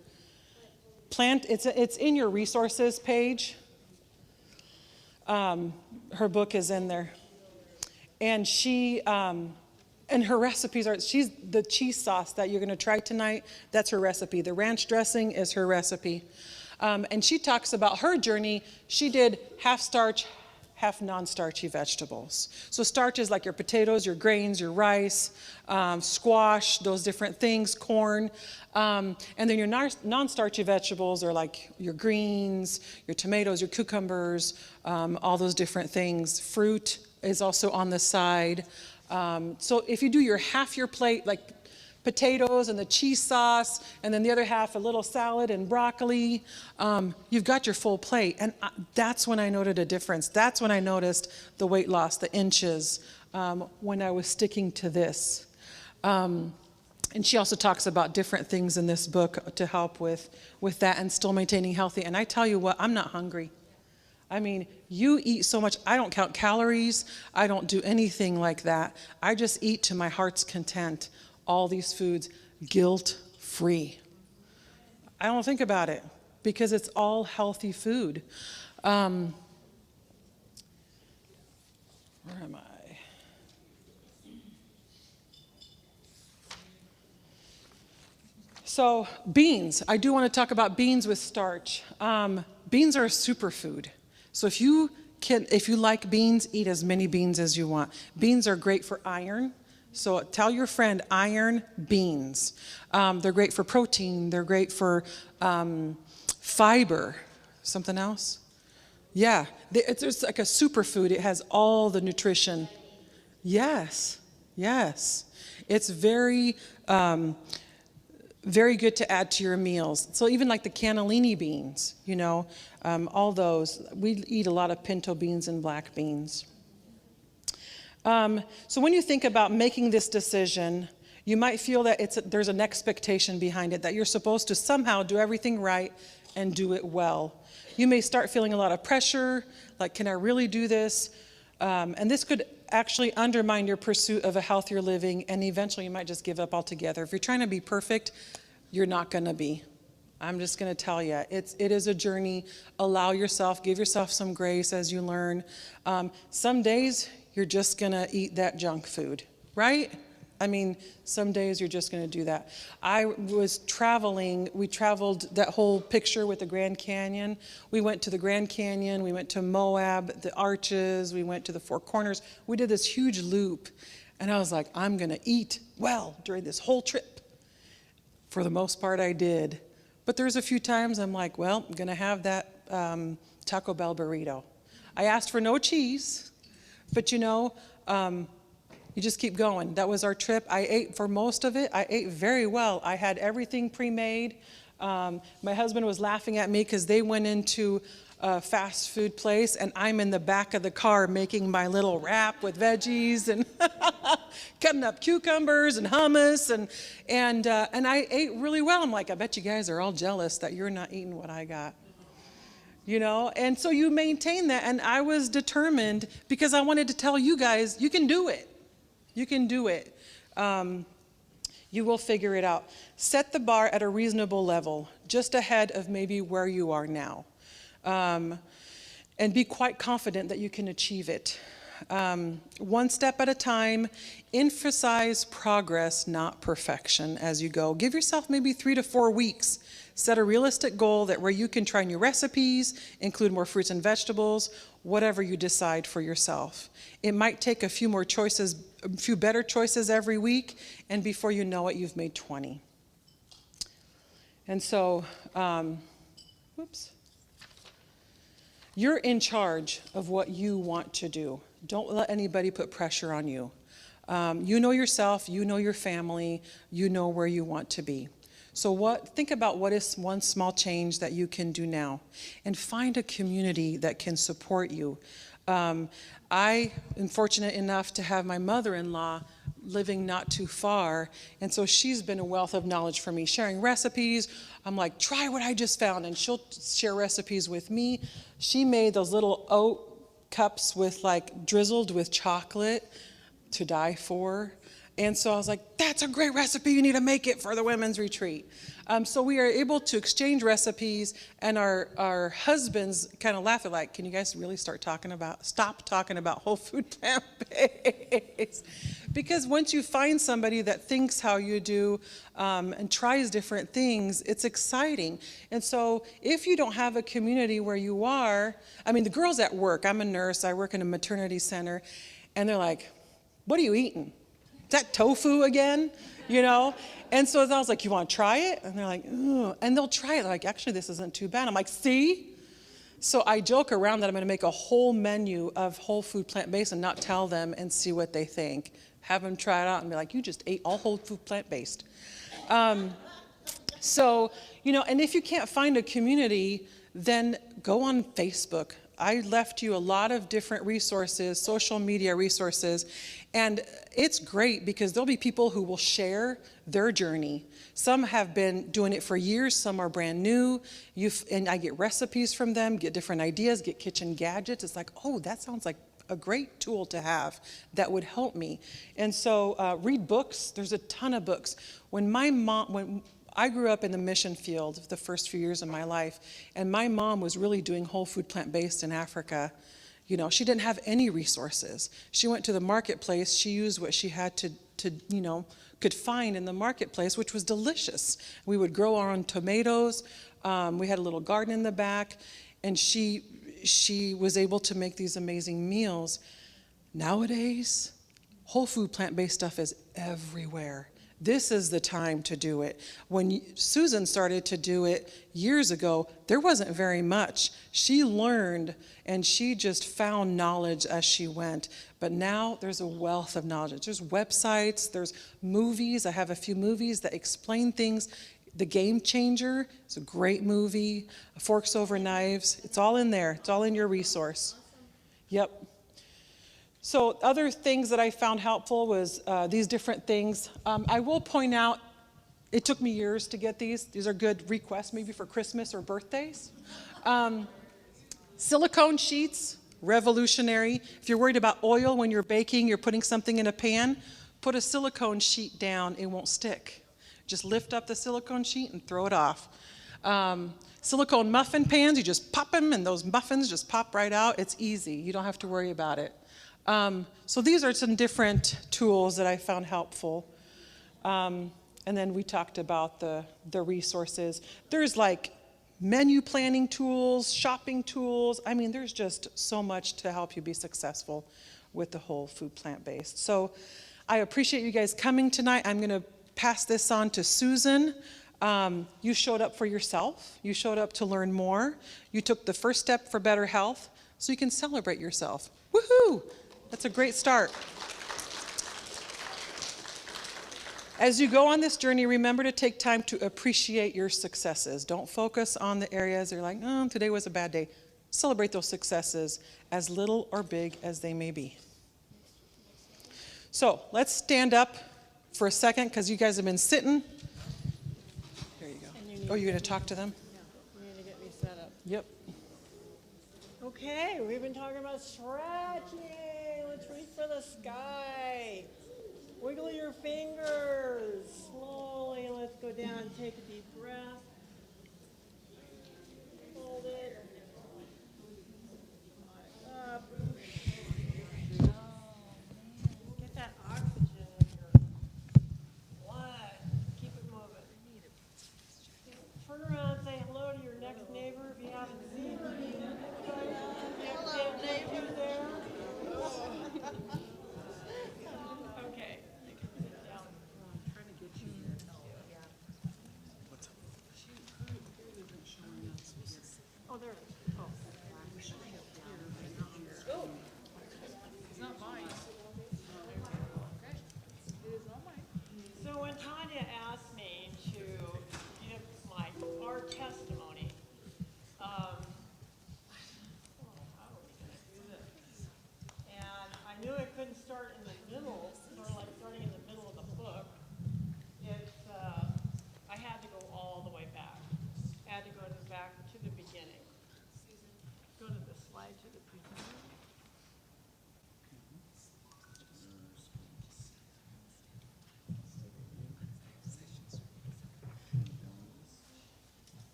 It's in your resources page. Her book is in there. And and her recipes she's the cheese sauce that you're going to try tonight, that's her recipe. The ranch dressing is her recipe. And she talks about her journey. She did half starch, half non-starchy vegetables. So starch is like your potatoes, your grains, your rice, squash, those different things, corn. And then your non-starchy vegetables are like your greens, your tomatoes, your cucumbers, all those different things. Fruit is also on the side. So if you do half your plate, like potatoes and the cheese sauce, and then the other half a little salad and broccoli, you've got your full plate. And that's when I noted a difference. That's when I noticed the weight loss, the inches, when I was sticking to this. And she also talks about different things in this book to help with that and still maintaining healthy. And I tell you what, I'm not hungry. I mean, you eat so much. I don't count calories. I don't do anything like that. I just eat to my heart's content all these foods guilt-free. I don't think about it because it's all healthy food. Where am I? So beans. I do want to talk about beans with starch. Beans are a superfood. So if you like beans, eat as many beans as you want. Beans are great for iron. So tell your friend iron beans. They're great for protein. They're great for fiber. Something else? Yeah, it's like a superfood. It has all the nutrition. Yes. It's very, very good to add to your meals. So even like the cannellini beans, all those. We eat a lot of pinto beans and black beans. So when you think about making this decision, you might feel that there's an expectation behind it, that you're supposed to somehow do everything right and do it well. You may start feeling a lot of pressure, like, can I really do this? And this could actually undermine your pursuit of a healthier living, and eventually you might just give up altogether. If you're trying to be perfect, you're not going to be. I'm just going to tell you, it is a journey. Allow yourself, give yourself some grace as you learn. Some days, you're just going to eat that junk food, right? I mean, some days you're just going to do that. I was traveling. We traveled that whole picture with the Grand Canyon. We went to the Grand Canyon. We went to Moab, the Arches. We went to the Four Corners. We did this huge loop. And I was like, I'm going to eat well during this whole trip. For the most part, I did. But there's a few times I'm like, well, I'm going to have that Taco Bell burrito. I asked for no cheese. But you just keep going. That was our trip. I ate for most of it. I ate very well. I had everything pre-made. My husband was laughing at me because they went into a fast food place, and I'm in the back of the car making my little wrap with veggies and cutting up cucumbers and hummus, and I ate really well. I'm like, I bet you guys are all jealous that you're not eating what I got. And so you maintain that. And I was determined because I wanted to tell you guys, you can do it. You can do it. You will figure it out. Set the bar at a reasonable level, just ahead of maybe where you are now. And be quite confident that you can achieve it. One step at a time. Emphasize progress, not perfection as you go. Give yourself maybe 3 to 4 weeks. Set a realistic goal where you can try new recipes, include more fruits and vegetables, whatever you decide for yourself. It might take a few better choices every week, and before you know it, you've made 20. And so, You're in charge of what you want to do. Don't let anybody put pressure on you. You know yourself, you know your family, you know where you want to be. So think about what is one small change that you can do now, and find a community that can support you. I am fortunate enough to have my mother-in-law living not too far, and so she's been a wealth of knowledge for me, sharing recipes. I'm like, try what I just found, and she'll share recipes with me. She made those little oat cups with like drizzled with chocolate to die for. And so I was like, that's a great recipe, you need to make it for the women's retreat. So we are able to exchange recipes, and our husbands kind of laugh at like, can you guys really stop talking about whole food plant-based? Because once you find somebody that thinks how you do and tries different things, it's exciting. And so if you don't have a community where you are, I mean, the girls at work, I'm a nurse, I work in a maternity center, and they're like, what are you eating? Is that tofu again? You know? And so I was like, you want to try it? And they're like, ugh. And they'll try it. They're like, actually, this isn't too bad. I'm like, see? So I joke around that I'm going to make a whole menu of whole food plant-based and not tell them, and see what they think. Have them try it out and be like, you just ate all whole food plant-based. So, and if you can't find a community, then go on Facebook. I left you a lot of different resources, social media resources, and it's great because there'll be people who will share their journey. Some have been doing it for years, some are brand new, and I get recipes from them, get different ideas, get kitchen gadgets. It's like, oh, that sounds like a great tool to have that would help me. And so read books. There's a ton of books. When I grew up in the mission field the first few years of my life, and my mom was really doing whole food plant-based in Africa. She didn't have any resources. She went to the marketplace. She used what she had could find in the marketplace, which was delicious. We would grow our own tomatoes. We had a little garden in the back, and she was able to make these amazing meals. Nowadays, whole food plant-based stuff is everywhere. This is the time to do it. When Susan started to do it years ago, there wasn't very much. She learned, and she just found knowledge as she went. But now there's a wealth of knowledge. There's websites, there's movies. I have a few movies that explain things. The Game Changer is a great movie. Forks Over Knives. It's all in there. It's all in your resource. Yep. So other things that I found helpful was these different things. I will point out, it took me years to get these. These are good requests maybe for Christmas or birthdays. Silicone sheets, revolutionary. If you're worried about oil when you're baking, you're putting something in a pan, put a silicone sheet down, it won't stick. Just lift up the silicone sheet and throw it off. Silicone muffin pans, you just pop them and those muffins just pop right out. It's easy, you don't have to worry about it. So these are some different tools that I found helpful. And then we talked about the resources. There's like menu planning tools, shopping tools. I mean, there's just so much to help you be successful with the whole food plant-based. So I appreciate you guys coming tonight. I'm going to pass this on to Susan. You showed up for yourself. You showed up to learn more. You took the first step for better health, so you can celebrate yourself. Woohoo! That's a great start. As you go on this journey, remember to take time to appreciate your successes. Don't focus on the areas that you're like, oh, today was a bad day. Celebrate those successes, as little or big as they may be. So let's stand up for a second, because you guys have been sitting. There you go. Oh, you're going to talk to them? Yeah, you need to get me set up. Yep. Okay, we've been talking about stretching. Let's reach for the sky. Wiggle your fingers. Slowly, let's go down. Take a deep breath. Hold it. Up. Get that oxygen in your blood. Keep it moving. Turn around and say hello to your next neighbor if you haven't seen them. Hello, neighbor. There. Okay. Sit down. I'm trying to get you here.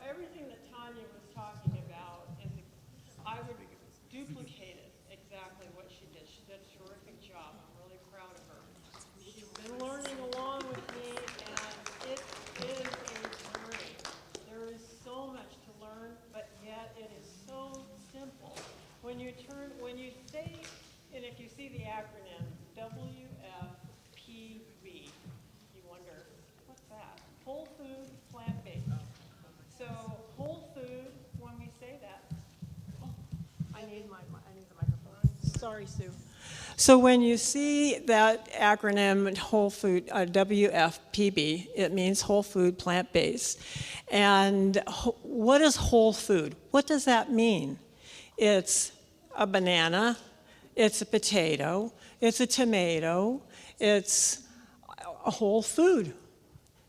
everything that Tanya was talking about is, I would duplicate it exactly what she did. She did a terrific job. I'm really proud of her. She's been learning along with me, and it is a journey. There is so much to learn, but yet it is so simple. When you say, and if you see the acronym WFPB, you wonder, what's that? Whole food, plant-based. So whole food, when we say that, I need the microphone. Sorry, Sue. So when you see that acronym whole food, WFPB, it means whole food, plant-based. And what is whole food? What does that mean? It's a banana, it's a potato, it's a tomato, it's a whole food.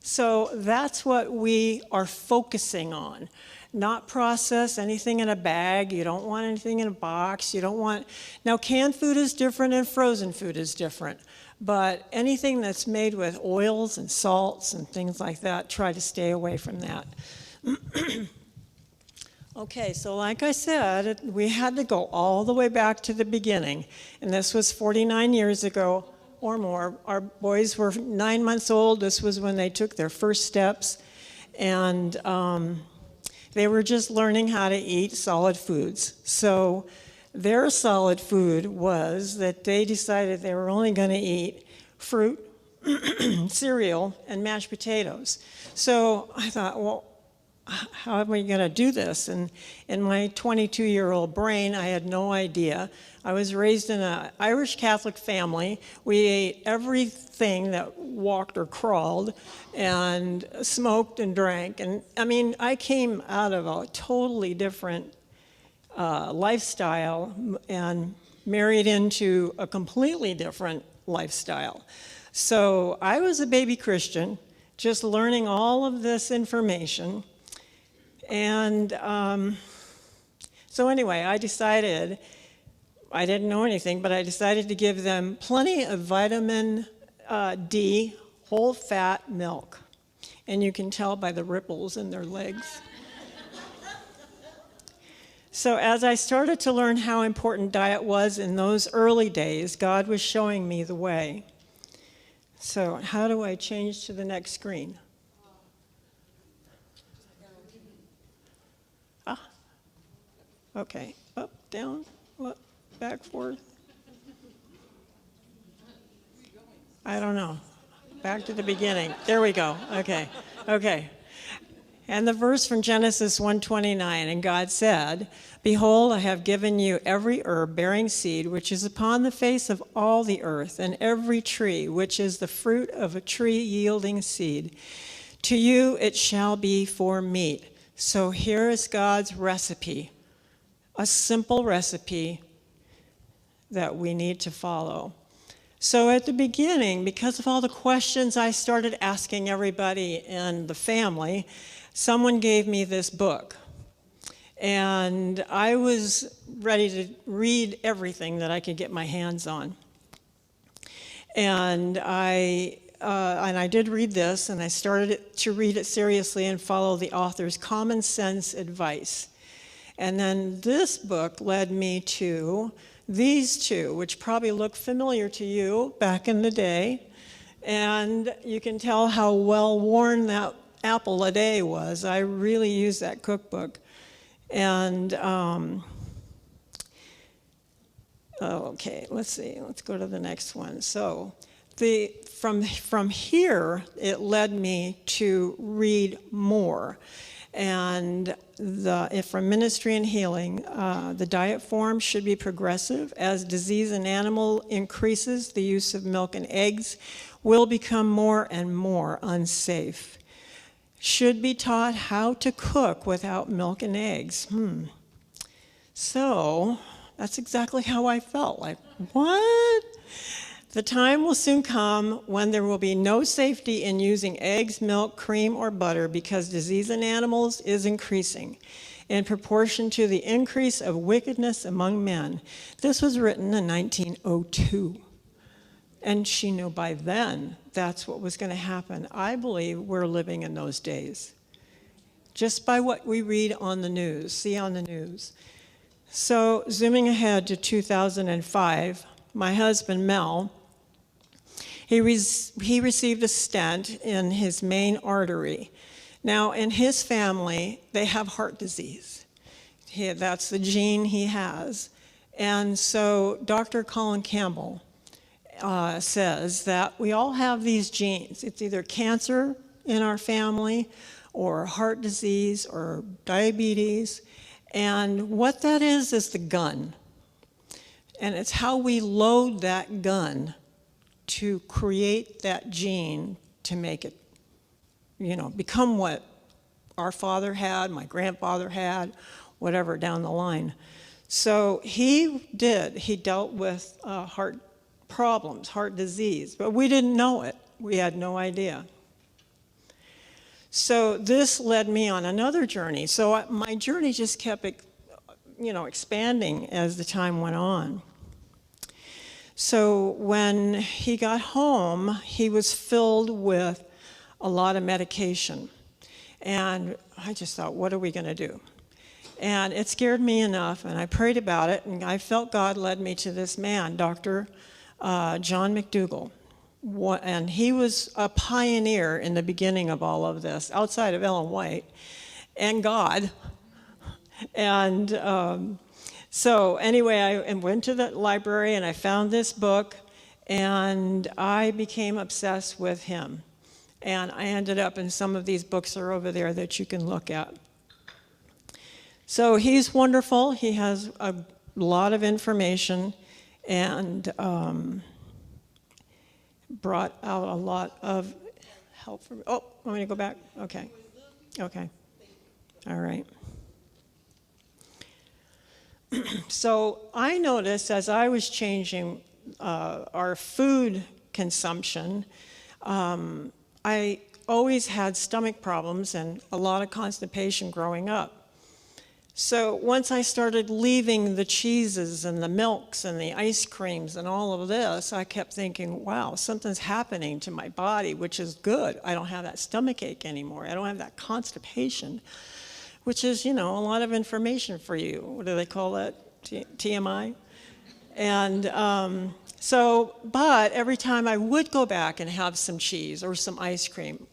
So that's what we are focusing on. Not process anything in a bag. You don't want anything in a box. You don't want, now canned food is different and frozen food is different. But anything that's made with oils and salts and things like that, try to stay away from that. Okay, so like I said, we had to go all the way back to the beginning. And this was 49 years ago or more. Our boys were 9 months old. This was when they took their first steps. And they were just learning how to eat solid foods. So their solid food was that they decided they were only going to eat fruit, cereal, and mashed potatoes. So I thought, well, how am I going to do this? And in my 22-year-old brain, I had no idea. I was raised in an Irish Catholic family. We ate everything that walked or crawled and smoked and drank. And I mean, I came out of a totally different lifestyle and married into a completely different lifestyle. So I was a baby Christian, just learning all of this information. And so anyway, I decided, I didn't know anything, but I decided to give them plenty of vitamin D, whole fat milk. And you can tell by the ripples in their legs. So as I started to learn how important diet was in those early days, God was showing me the way. So how do I change to the next screen? Okay, up, down, up, back, forth. I don't know. Back to the beginning. There we go. Okay. And the verse from Genesis 1:29, and God said, "Behold, I have given you every herb bearing seed which is upon the face of all the earth, and every tree which is the fruit of a tree yielding seed. To you it shall be for meat." So here is God's recipe. A simple recipe that we need to follow. So at the beginning, because of all the questions I started asking everybody in the family, someone gave me this book. And I was ready to read everything that I could get my hands on. And I did read this, and I started to read it seriously and follow the author's common sense advice. And then this book led me to these two, which probably look familiar to you back in the day. And you can tell how well worn that apple a day was. I really used that cookbook. And, okay, let's see. Let's go to the next one. So from here, it led me to read more. And from Ministry and Healing, the diet form should be progressive. As disease in animal increases, the use of milk and eggs will become more and more unsafe. Should be taught how to cook without milk and eggs. So that's exactly how I felt. Like, what? The time will soon come when there will be no safety in using eggs, milk, cream, or butter because disease in animals is increasing in proportion to the increase of wickedness among men. This was written in 1902. And she knew by then that's what was going to happen. I believe we're living in those days. just by what we read on the news, see on the news. So zooming ahead to 2005, my husband, Mel, he received a stent in his main artery. Now, in his family, they have heart disease. That's the gene he has. And so Dr. Colin Campbell says that we all have these genes. It's either cancer in our family or heart disease or diabetes. And what that is the gun. And it's how we load that gun to create that gene to make it, become what our father had, my grandfather had, whatever down the line. So he dealt with heart problems, heart disease, but we didn't know it. We had no idea. So this led me on another journey. So my journey just kept, expanding as the time went on. So when he got home, he was filled with a lot of medication. And I just thought, what are we going to do? And it scared me enough, and I prayed about it, and I felt God led me to this man, Dr. John McDougall. And he was a pioneer in the beginning of all of this, outside of Ellen White and God. And so anyway, I went to the library and I found this book, and I became obsessed with him. And I ended up, and some of these books are over there that you can look at. So he's wonderful. He has a lot of information, and brought out a lot of help for me. Oh, want me to go back? Okay. All right. So I noticed as I was changing our food consumption, I always had stomach problems and a lot of constipation growing up. So once I started leaving the cheeses and the milks and the ice creams and all of this, I kept thinking, wow, something's happening to my body, which is good. I don't have that stomach ache anymore. I don't have that constipation, which is, a lot of information for you. What do they call that? TMI? And but every time I would go back and have some cheese or some ice cream,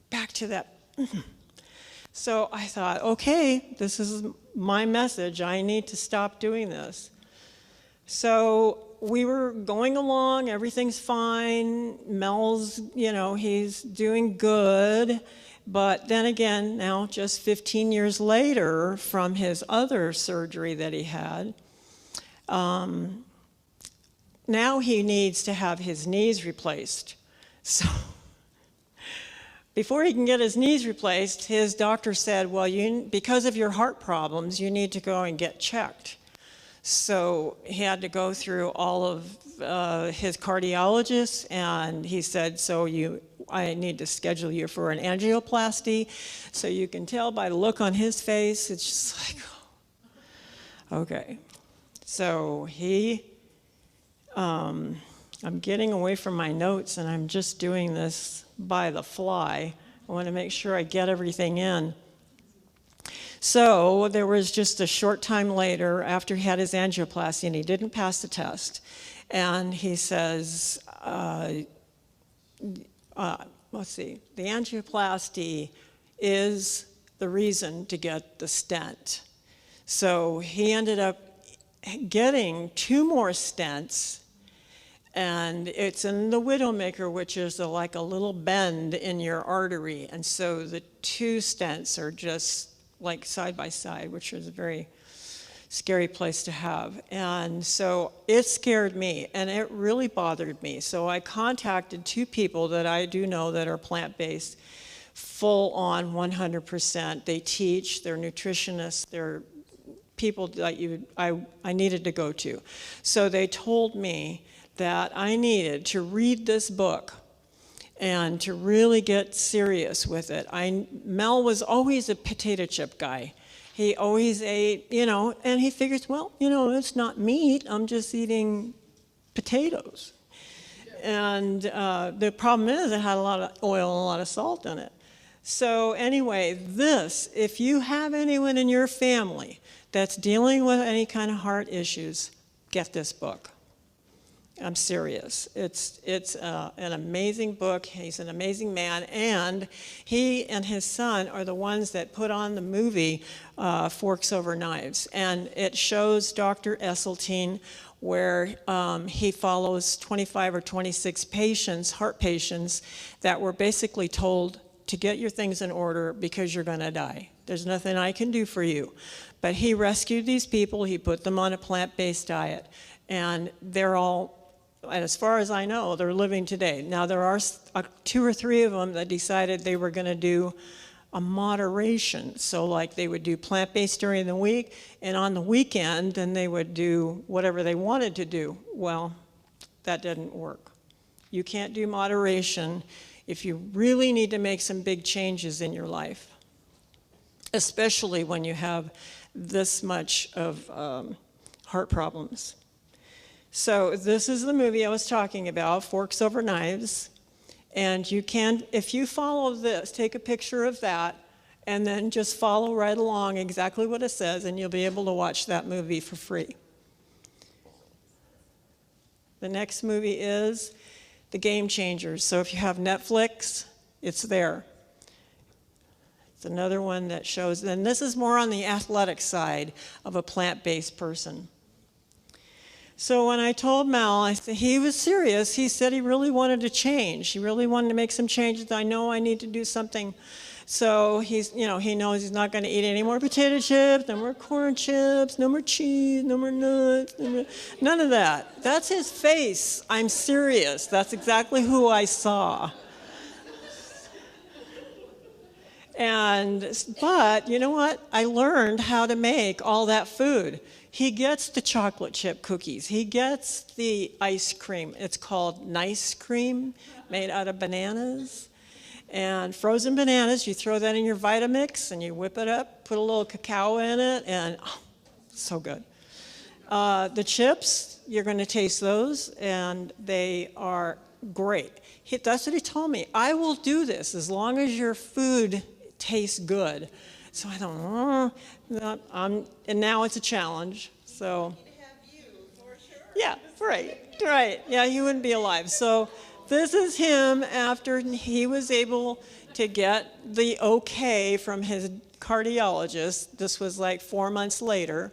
back to that. So I thought, okay, this is my message. I need to stop doing this. So we were going along. Everything's fine. Mel's, he's doing good. But then again, now just 15 years later from his other surgery that he had, now he needs to have his knees replaced. So before he can get his knees replaced, his doctor said, well, because of your heart problems, you need to go and get checked. So he had to go through all of his cardiologists, and he said, I need to schedule you for an angioplasty. So you can tell by the look on his face, it's just like, okay. So I'm getting away from my notes, and I'm just doing this by the fly. I want to make sure I get everything in. So there was just a short time later, after he had his angioplasty, and he didn't pass the test, and he says, let's see, the angioplasty is the reason to get the stent. So he ended up getting 2 more stents, and it's in the widowmaker, which is like a little bend in your artery. And so the 2 stents are just like side by side, which is a very scary place to have. And so it scared me, and it really bothered me. So I contacted 2 people that I do know that are plant-based, full on 100%. They teach, they're nutritionists, they're people that I needed to go to. So they told me that I needed to read this book and to really get serious with it. Mel was always a potato chip guy. He always ate, and he figures, well, it's not meat. I'm just eating potatoes. And the problem is it had a lot of oil and a lot of salt in it. So anyway, if you have anyone in your family that's dealing with any kind of heart issues, get this book. I'm serious. It's an amazing book. He's an amazing man, and he and his son are the ones that put on the movie Forks Over Knives, and it shows Dr. Esseltine where he follows 25 or 26 patients, heart patients, that were basically told to get your things in order because you're going to die. There's nothing I can do for you. But he rescued these people. He put them on a plant-based diet, and they're all, and as far as I know, they're living today. Now, there are 2 or 3 of them that decided they were going to do a moderation. So like they would do plant-based during the week, and on the weekend, then they would do whatever they wanted to do. Well, that didn't work. You can't do moderation if you really need to make some big changes in your life, especially when you have this much of heart problems. So this is the movie I was talking about, Forks Over Knives. And you can, if you follow this, take a picture of that, and then just follow right along exactly what it says, and you'll be able to watch that movie for free. The next movie is The Game Changers. So if you have Netflix, it's there. It's another one that shows, and this is more on the athletic side of a plant-based person. So when I told Mal, he was serious. He said he really wanted to change. He really wanted to make some changes. I know I need to do something. So he knows he's not going to eat any more potato chips, no more corn chips, no more cheese, no more nuts, none of that. That's his face. I'm serious. That's exactly who I saw. But you know what? I learned how to make all that food. He gets the chocolate chip cookies. He gets the ice cream. It's called Nice Cream, made out of bananas. And frozen bananas, you throw that in your Vitamix and you whip it up, put a little cacao in it, and so good. The chips, you're going to taste those, and they are great. That's what he told me. I will do this as long as your food tastes good. So I thought, and now it's a challenge. So, yeah, right. Yeah, he wouldn't be alive. So this is him after he was able to get the okay from his cardiologist. This was like 4 months later.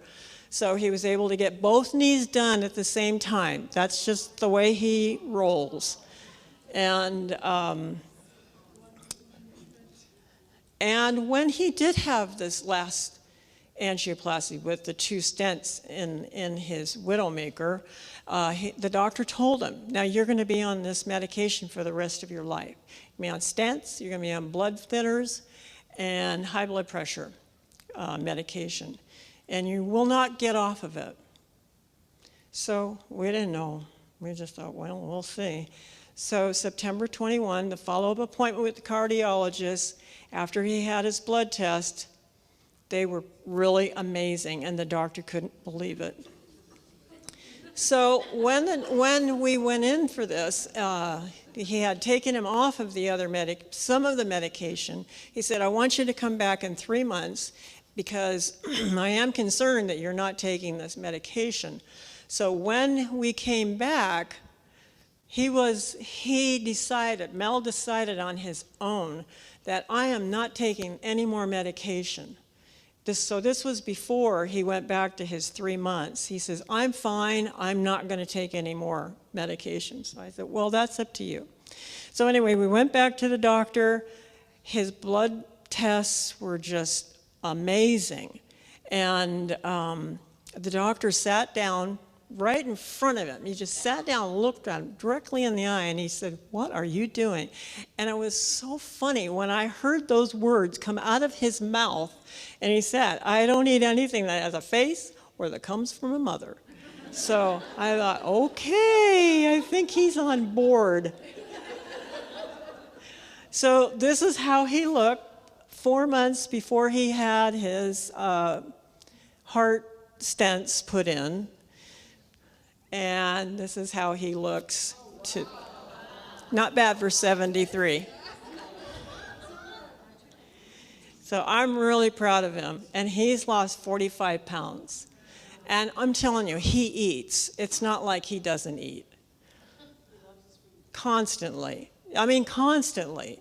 So he was able to get both knees done at the same time. That's just the way he rolls. And when he did have this last angioplasty with the 2 stents in his widowmaker, the doctor told him, now you're going to be on this medication for the rest of your life. You're going to be on stents, you're going to be on blood thinners, and high blood pressure medication. And you will not get off of it. So we didn't know. We just thought, well, we'll see. So September 21, the follow-up appointment with the cardiologist, after he had his blood test, they were really amazing, and the doctor couldn't believe it. So when we went in for this, he had taken him off of some of the medication. He said, I want you to come back in 3 months because I am concerned that you're not taking this medication. So when we came back, Mel decided on his own that I am not taking any more medication. So this was before he went back to his 3 months. He says, I'm fine, I'm not going to take any more medication. So I said, well, that's up to you. So anyway, we went back to the doctor. His blood tests were just amazing. And the doctor sat down right in front of him. He just sat down and looked at him directly in the eye, and he said, what are you doing? And it was so funny when I heard those words come out of his mouth, and he said, I don't eat anything that has a face or that comes from a mother. So I thought, okay, I think he's on board. So this is how he looked 4 months before he had his heart stents put in. And this is how he looks. Not bad for 73. So I'm really proud of him. And he's lost 45 pounds. And I'm telling you, he eats. It's not like he doesn't eat. Constantly. I mean, constantly.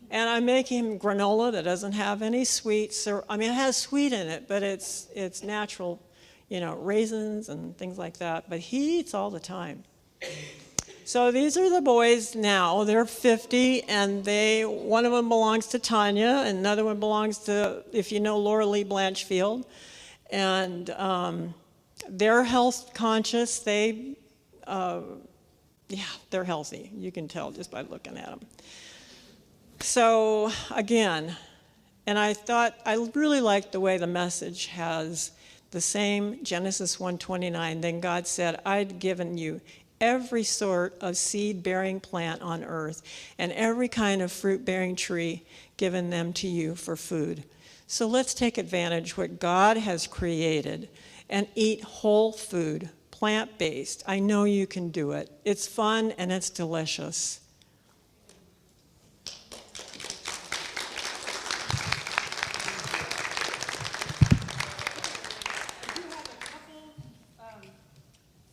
And I make him granola that doesn't have any sweets. Or, I mean, it has sweet in it, but it's natural, you know, raisins and things like that. But he eats all the time. So these are the boys now. They're 50, and one of them belongs to Tanya, and another one belongs to, if you know, Laura Lee Blanchfield. And they're health conscious. They're healthy. You can tell just by looking at them. So again, and I really liked the way the message has the same Genesis 1:29. Then God said, I'd given you every sort of seed-bearing plant on earth and every kind of fruit-bearing tree, given them to you for food. So let's take advantage of what God has created and eat whole food, plant-based. I know you can do it. It's fun and it's delicious.